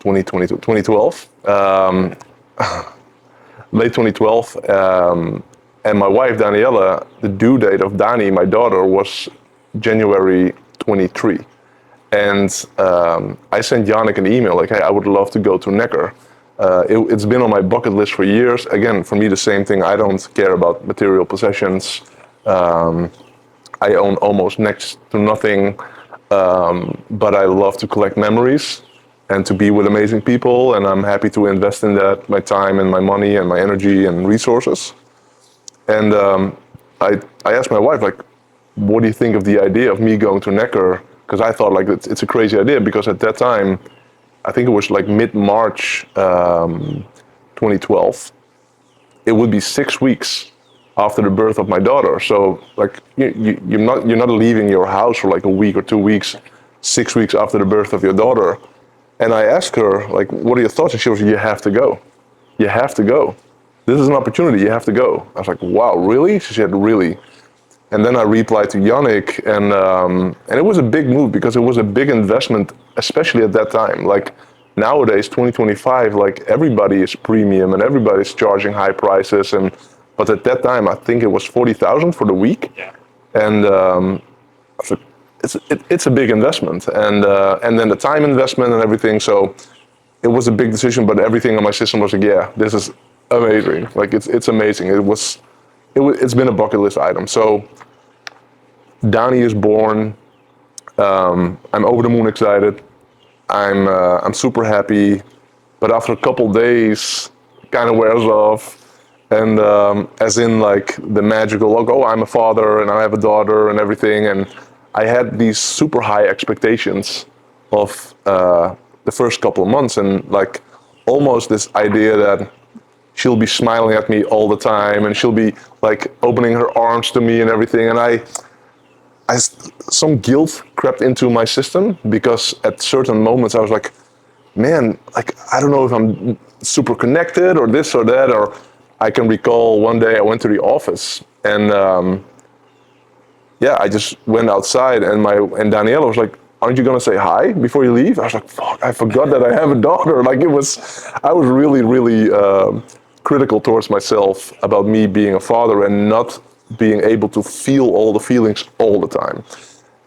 late 2012, and my wife Daniela, the due date of Dani, my daughter, was January 23, and I sent Yannick an email like, hey, I would love to go to Necker. It's been on my bucket list for years. Again, for me, the same thing. I don't care about material possessions. I own almost next to nothing, but I love to collect memories and to be with amazing people, and I'm happy to invest in that, my time and my money and my energy and resources. And I asked my wife, like, what do you think of the idea of me going to Necker? Because I thought, like, it's a crazy idea, because at that time, I think it was like mid-March 2012. It would be 6 weeks after the birth of my daughter. So like you're not leaving your house for like a week or 2 weeks, 6 weeks after the birth of your daughter. And I asked her, like, what are your thoughts? And she was, you have to go. You have to go. This is an opportunity. You have to go. I was like, wow, really? She said, really. And then I replied to Yannick, and it was a big move because it was a big investment, especially at that time. Like nowadays, 2025, like everybody is premium and everybody's charging high prices. But at that time, I think it was 40,000 for the week. Yeah. And so it's a big investment, and then the time investment and everything. So it was a big decision, but everything on my system was like, yeah, this is amazing. Like it's amazing. It's been a bucket list item. So Dani is born. I'm over the moon excited. I'm super happy, but after a couple days, it kind of wears off. And as in like the magical, like, oh, I'm a father and I have a daughter and everything. And I had these super high expectations of the first couple of months, and like almost this idea that she'll be smiling at me all the time and she'll be like opening her arms to me and everything. And some guilt crept into my system because at certain moments I was like, man, like I don't know if I'm super connected or this or that. Or I can recall one day I went to the office and I just went outside and Daniela was like, aren't you gonna say hi before you leave? I was like, fuck, I forgot that I have a daughter. Like I was really, really critical towards myself about me being a father and not being able to feel all the feelings all the time.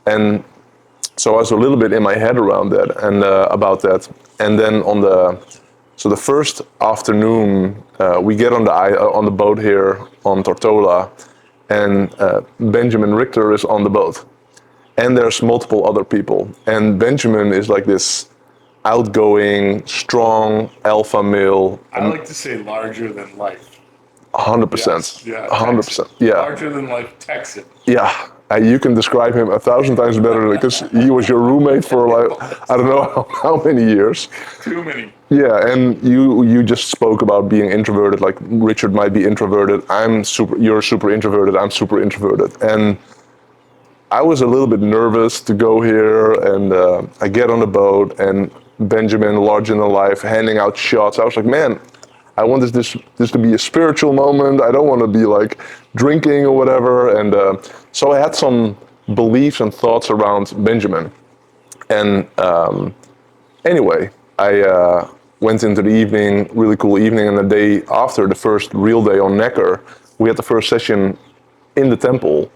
And so I was a little bit in my head around that and about that. And then so the first afternoon, we get on the boat here on Tortola, and Benjamin Richter is on the boat. And there's multiple other people. And Benjamin is like this outgoing, strong alpha male. I like to say larger than life. 100%. Yes. Yeah. 100%. Yeah. Larger than life Texan. Yeah. You can describe him 1,000 times better because he was your roommate for like, I don't know how many years. Too many. Yeah, and you just spoke about being introverted, like Richard might be introverted. You're super introverted, I'm super introverted. And I was a little bit nervous to go here, and I get on the boat and Benjamin, larger than life, handing out shots. I was like, man, I want this to be a spiritual moment. I don't want to be like drinking or whatever. And so I had some beliefs and thoughts around Benjamin. And anyway, I went into the evening, really cool evening, and the day after, the first real day on Necker, we had the first session in the temple.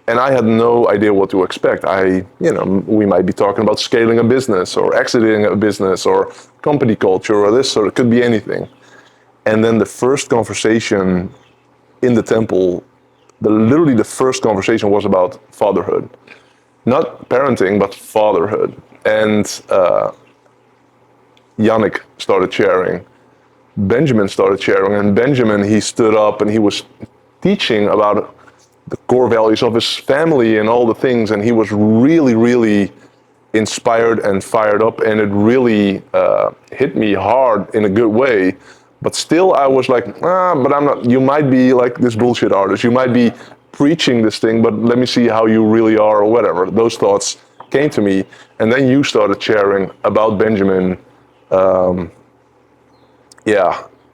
And I had no idea what to expect. We might be talking about scaling a business or exiting a business or company culture or this, or it could be anything. And then the first conversation in the temple, literally the first conversation was about fatherhood. Not parenting, but fatherhood. And Yannick started sharing. Benjamin started sharing. And Benjamin, he stood up and he was teaching about the core values of his family and all the things, and he was really, really inspired and fired up, and it really hit me hard in a good way. But still I was like, but I'm not, you might be like this bullshit artist, you might be preaching this thing, but let me see how you really are or whatever. Those thoughts came to me, and then you started sharing about Benjamin.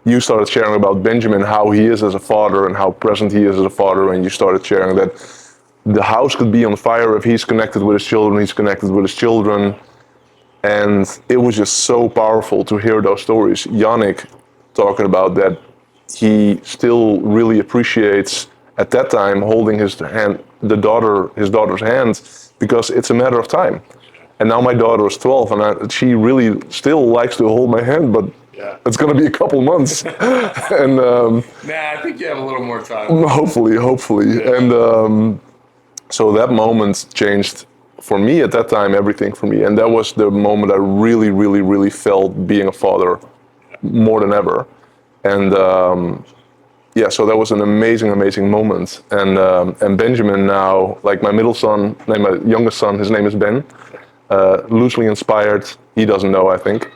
You started sharing about Benjamin, how he is as a father and how present he is as a father, and you started sharing that the house could be on fire if he's connected with his children, he's connected with his children. And it was just so powerful to hear those stories. Yannick talking about that he still really appreciates at that time holding his daughter's hand, because it's a matter of time. And now my daughter is 12 and she really still likes to hold my hand, but it's going to be a couple months. And I think you have a little more time. Hopefully. Yeah. And so that moment changed for me at that time, everything for me. And that was the moment I really, really, really felt being a father more than ever. And so that was an amazing, amazing moment. And Benjamin now, like my youngest son, his name is Ben, loosely inspired. He doesn't know, I think.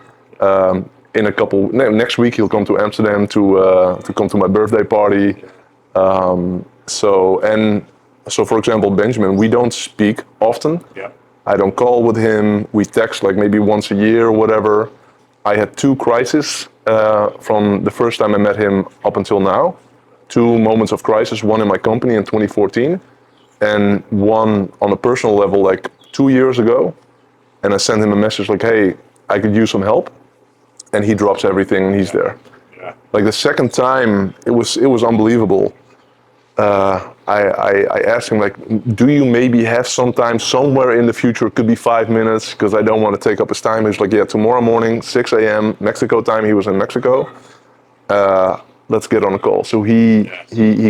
Next week he'll come to Amsterdam to come to my birthday party. So for example, Benjamin, we don't speak often. Yeah. I don't call with him. We text like maybe once a year or whatever. I had 2 crises from the first time I met him up until now. two moments of crisis, one in my company in 2014 and one on a personal level like 2 years ago. And I sent him a message like, hey, I could use some help. And he drops everything and he's there. Yeah. Like the second time, it was unbelievable. I asked him like, do you maybe have some time somewhere in the future, it could be 5 minutes, because I don't want to take up his time. He's like, yeah, tomorrow morning, 6 a.m. Mexico time, he was in Mexico. Let's get on a call. So he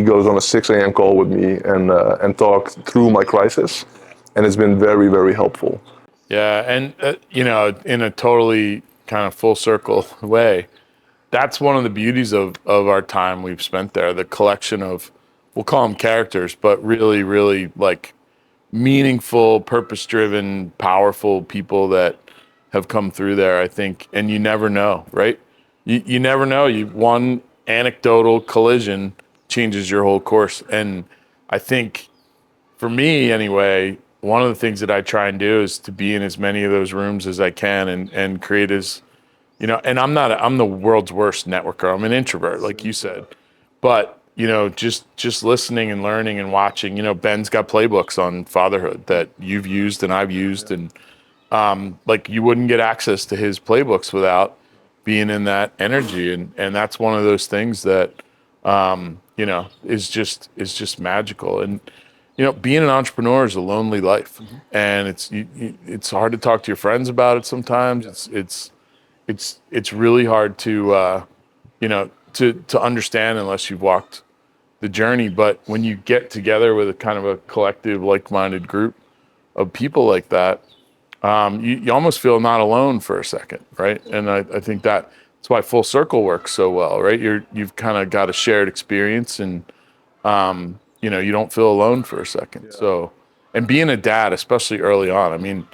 goes on a 6 a.m. call with me and talked through my crisis. And it's been very, very helpful. Yeah, and you know, in a totally kind of full circle way, that's one of the beauties of our time we've spent there. The collection of, we'll call them characters, but really, really like meaningful, purpose-driven, powerful people that have come through there, I think. And you never know, right? You never know. One anecdotal collision changes your whole course. And I think for me anyway, one of the things that I try and do is to be in as many of those rooms as I can and create as, you know, and I'm the world's worst networker. I'm an introvert, like you said, but you know, just listening and learning and watching, you know, Ben's got playbooks on fatherhood that you've used and I've used. And like you wouldn't get access to his playbooks without being in that energy. And that's one of those things that, you know, is just magical. And, you know, being an entrepreneur is a lonely life, and it's hard to talk to your friends about it sometimes. It's really hard to you know, to understand unless you've walked the journey. But when you get together with a kind of a collective, like-minded group of people like that, you almost feel not alone for a second, right? And I think that's why Full Circle works so well, right? You've kind of got a shared experience, and you know, you don't feel alone for a second. Yeah. So, and being a dad, especially early on, I mean,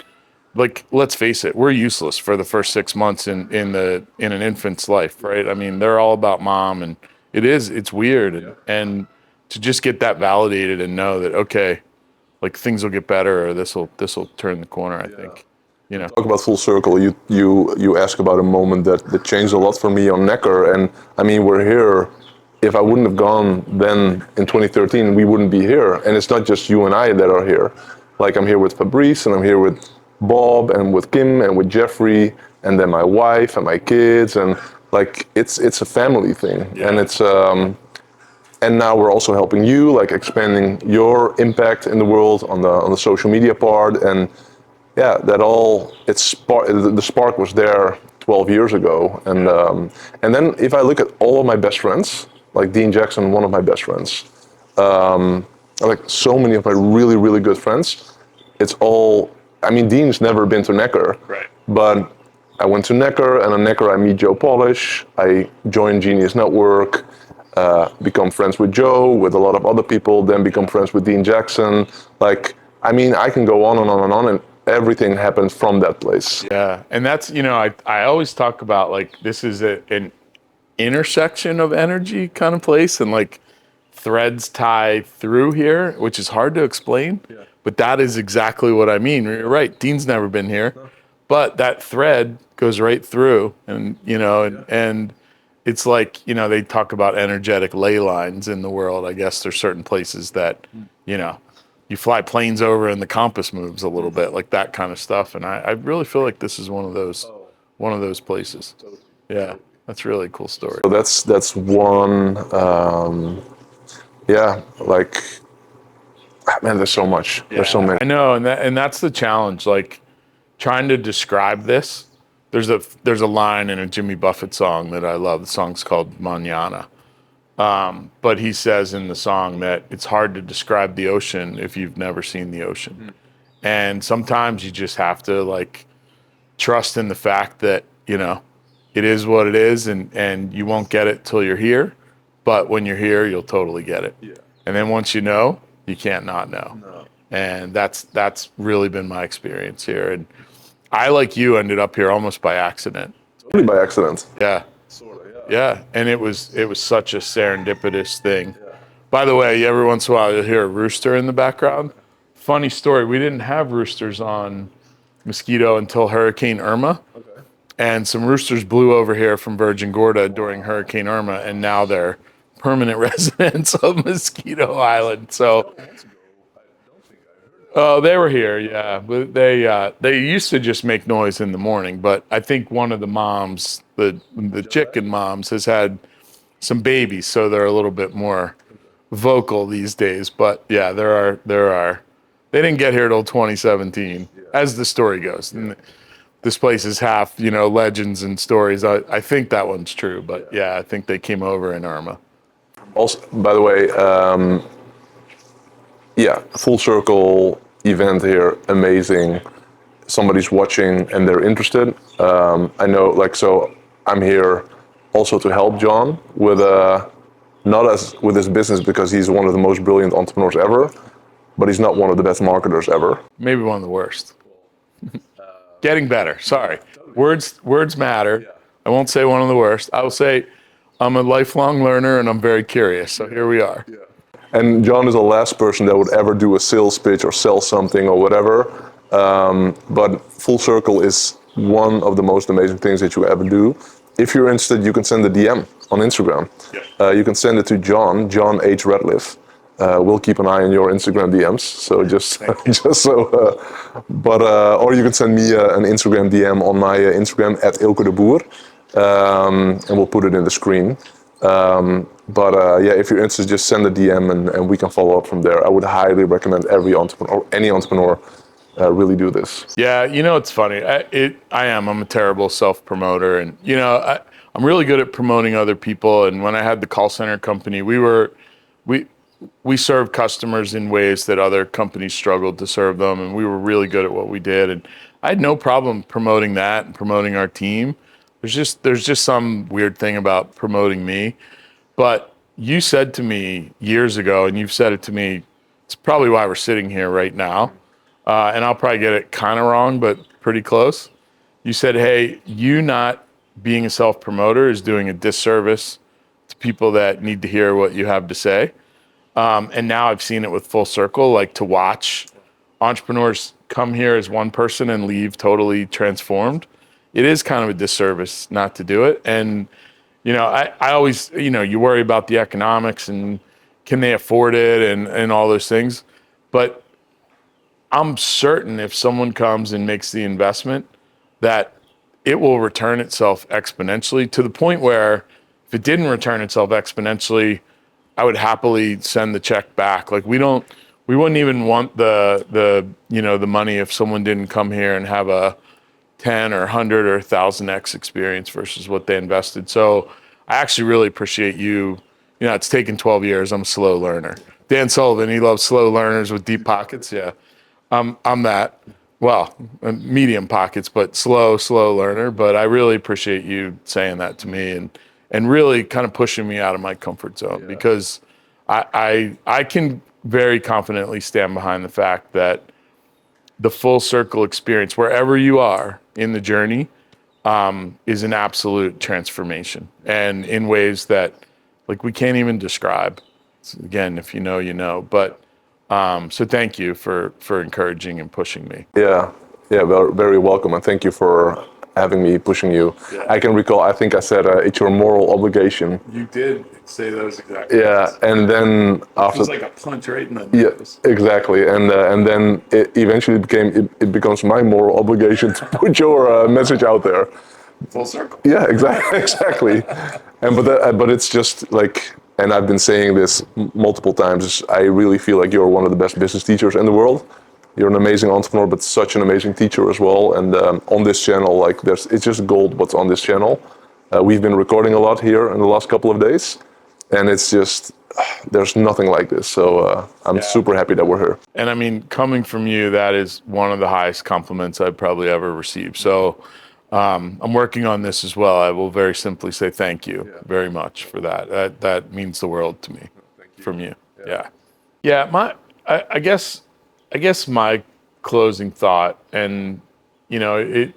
like, let's face it, we're useless for the first 6 months in an infant's life, right? I mean, they're all about mom, and it's weird. Yeah. And to just get that validated and know that, okay, like things will get better, or this will turn the corner, I think. You know, talk about Full Circle. You ask about a moment that changed a lot for me on Necker, and I mean, we're here. If I wouldn't have gone then in 2013, we wouldn't be here. And it's not just you and I that are here. Like I'm here with Fabrice, and I'm here with Bob, and with Kim, and with Jeffrey, and then my wife and my kids, and like it's a family thing. Yeah. And it's and now we're also helping you, like expanding your impact in the world on the social media part. And yeah, that all the spark was there 12 years ago. And then if I look at all of my best friends, like Dean Jackson, one of my best friends, like so many of my really, really good friends, it's all, I mean, Dean's never been to Necker, right? But I went to Necker, and on Necker I meet Joe Polish, I joined Genius Network, become friends with Joe, with a lot of other people, then become friends with Dean Jackson. Like, I mean, I can go on and on and on, and everything happened from that place. Yeah, and that's, you know, I always talk about, like, this is an intersection of energy kind of place, and like threads tie through here, which is hard to explain. Yeah. But that is exactly what I mean. You're right. Dean's never been here, but that thread goes right through, and you know, and it's like, you know, they talk about energetic ley lines in the world. I guess there's certain places that, you know, you fly planes over and the compass moves a little bit, like that kind of stuff. And I really feel like this is one of those places. Yeah. That's a really cool story. So that's one, yeah, like, man, there's so much. Yeah. There's so many. I know, and that's the challenge. Like, trying to describe this. There's a line in a Jimmy Buffett song that I love. The song's called Mañana. But he says in the song that it's hard to describe the ocean if you've never seen the ocean. Mm-hmm. And sometimes you just have to, like, trust in the fact that, you know, it is what it is, and you won't get it till you're here. But when you're here, you'll totally get it. Yeah. And then once you know, you can't not know. No. And that's really been my experience here. And I, like you, ended up here almost by accident. Totally by accident. Yeah. Sort of, yeah. Yeah, and it was such a serendipitous thing. Yeah. By the way, every once in a while you'll hear a rooster in the background. Funny story, we didn't have roosters on Moskito until Hurricane Irma. Okay. And some roosters blew over here from Virgin Gorda during Hurricane Irma, and now they're permanent residents of Moskito Island. So, oh, they were here, yeah. But they used to just make noise in the morning, but I think one of the moms, the chicken moms, has had some babies, so they're a little bit more vocal these days. But yeah, there are. They didn't get here till 2017, as the story goes. And this place is half, legends and stories. I think that one's true, but yeah, I think they came over in Irma. Also, by the way, full circle event here, amazing. Somebody's watching and they're interested. I know, so I'm here also to help John with not as with his business because he's one of the most brilliant entrepreneurs ever, but he's not one of the best marketers ever. Maybe one of the worst. Getting better. Sorry. Words matter. I won't say one of the worst. I will say I'm a lifelong learner and I'm very curious. So here we are. And John is the last person that would ever do a sales pitch or sell something or whatever. But Full Circle is one of the most amazing things that you ever do. If you're interested, you can send a DM on Instagram. You can send it to John H. Radcliffe. We'll keep an eye on your Instagram DMs. So or you can send me an Instagram DM on my Instagram at Eelco de Boer, and we'll put it in the screen. If you're interested, just send a DM and we can follow up from there. I would highly recommend every entrepreneur, any entrepreneur, really do this. Yeah, it's funny. I'm a terrible self-promoter, and I'm really good at promoting other people. And when I had the call center company, we served customers in ways that other companies struggled to serve them, and we were really good at what we did. And I had no problem promoting that and promoting our team. There's just some weird thing about promoting me. But you said to me years ago, and you've said it to me, it's probably why we're sitting here right now. And I'll probably get it kind of wrong, but pretty close. You said, hey, you not being a self-promoter is doing a disservice to people that need to hear what you have to say. And now I've seen it with Full Circle, like to watch entrepreneurs come here as one person and leave totally transformed. It is kind of a disservice not to do it. And, I always, you worry about the economics and can they afford it and all those things. But I'm certain if someone comes and makes the investment that it will return itself exponentially to the point where if it didn't return itself exponentially, I would happily send the check back. Like we wouldn't even want the money if someone didn't come here and have a 10 or 100 or 1,000x experience versus what they invested. So I actually really appreciate you. It's taken 12 years. I'm a slow learner. Dan Sullivan, he loves slow learners with deep pockets. Yeah. I'm that, medium pockets, but slow learner. But I really appreciate you saying that to me and really kind of pushing me out of my comfort zone because I can very confidently stand behind the fact that the Full Circle experience, wherever you are in the journey, is an absolute transformation and in ways that like we can't even describe. Again, if you know, you know, but so thank you for encouraging and pushing me. Yeah, very, very welcome. And thank you for having me, pushing you. Yeah. I can recall, I think I said, it's your moral obligation. You did say those exactly. Yeah, and then after. It was like a punch right in the nose. Yeah, exactly. And then it eventually it becomes my moral obligation to put your message out there. Full circle. Yeah, exactly. But it's just like, and I've been saying this multiple times, I really feel like you're one of the best business teachers in the world. You're an amazing entrepreneur, but such an amazing teacher as well. And on this channel, it's just gold what's on this channel. We've been recording a lot here in the last couple of days, and it's just, there's nothing like this. So I'm super happy that we're here. And I mean, coming from you, that is one of the highest compliments I've probably ever received. So I'm working on this as well. I will very simply say thank you very much for that. That means the world to me from you. Yeah. I guess my closing thought, and we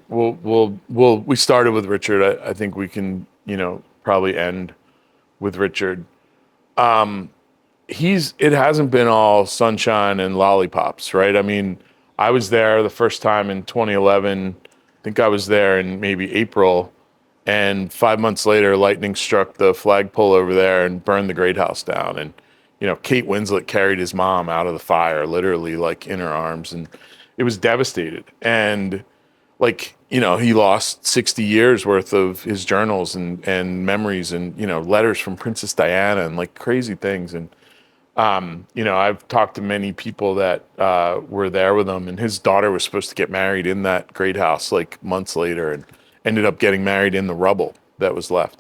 started with Richard. I think we can probably end with Richard. It hasn't been all sunshine and lollipops, right? I mean, I was there the first time in 2011. I think I was there in maybe April, And 5 months later, lightning struck the flagpole over there and burned the great house down. And, you know, Kate Winslet carried his mom out of the fire, literally like in her arms. And it was devastated. And like, you know, he lost 60 years worth of his journals and memories and, you know, letters from Princess Diana and like crazy things. And, you know, I've talked to many people that were there with him, and his daughter was supposed to get married in that great house like months later and ended up getting married in the rubble that was left.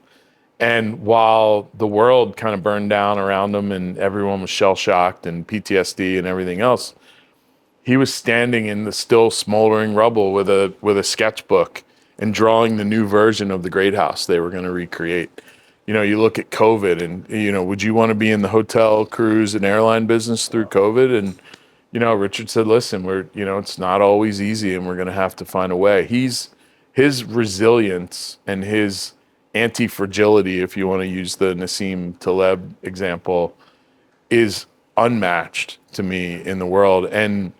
And while the world kind of burned down around him and everyone was shell shocked and PTSD and everything else, he was standing in the still smoldering rubble with a sketchbook and drawing the new version of the great house they were going to recreate. You know, you look at COVID and, you know, would you want to be in the hotel, cruise, and airline business through COVID? And, you know, Richard said, listen, you know, it's not always easy and we're going to have to find a way. His resilience and his anti-fragility, if you want to use the Nassim Taleb example, is unmatched to me in the world. And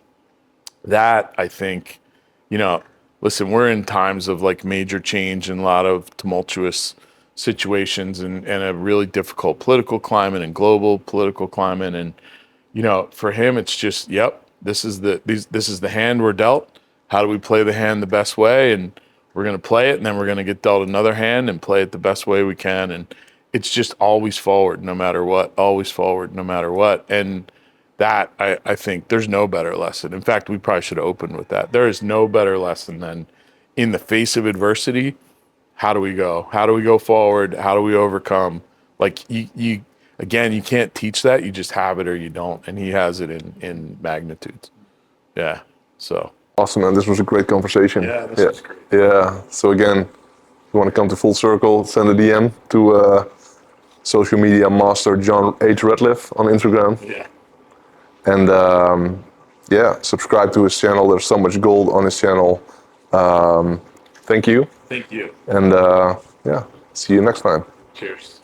that, I think, you know, listen, we're in times of like major change and a lot of tumultuous situations and a really difficult political climate and global political climate. And, you know, for him, it's just, yep, this is the hand we're dealt. How do we play the hand the best way? And we're going to play it, and then we're going to get dealt another hand and play it the best way we can. And it's just always forward, no matter what, always forward, no matter what. And that, I think there's no better lesson. In fact, we probably should have opened with that. There is no better lesson than in the face of adversity, how do we go? How do we go forward? How do we overcome? Like you again, you can't teach that. You just have it or you don't. And he has it in magnitudes. Yeah. So. Awesome, man. This was a great conversation. Yeah, this was great. Yeah. So again, if you want to come to full circle, send a DM to social media master John H. Radcliffe on Instagram. Yeah. And yeah, subscribe to his channel. There's so much gold on his channel. Thank you. Thank you. And yeah, see you next time. Cheers.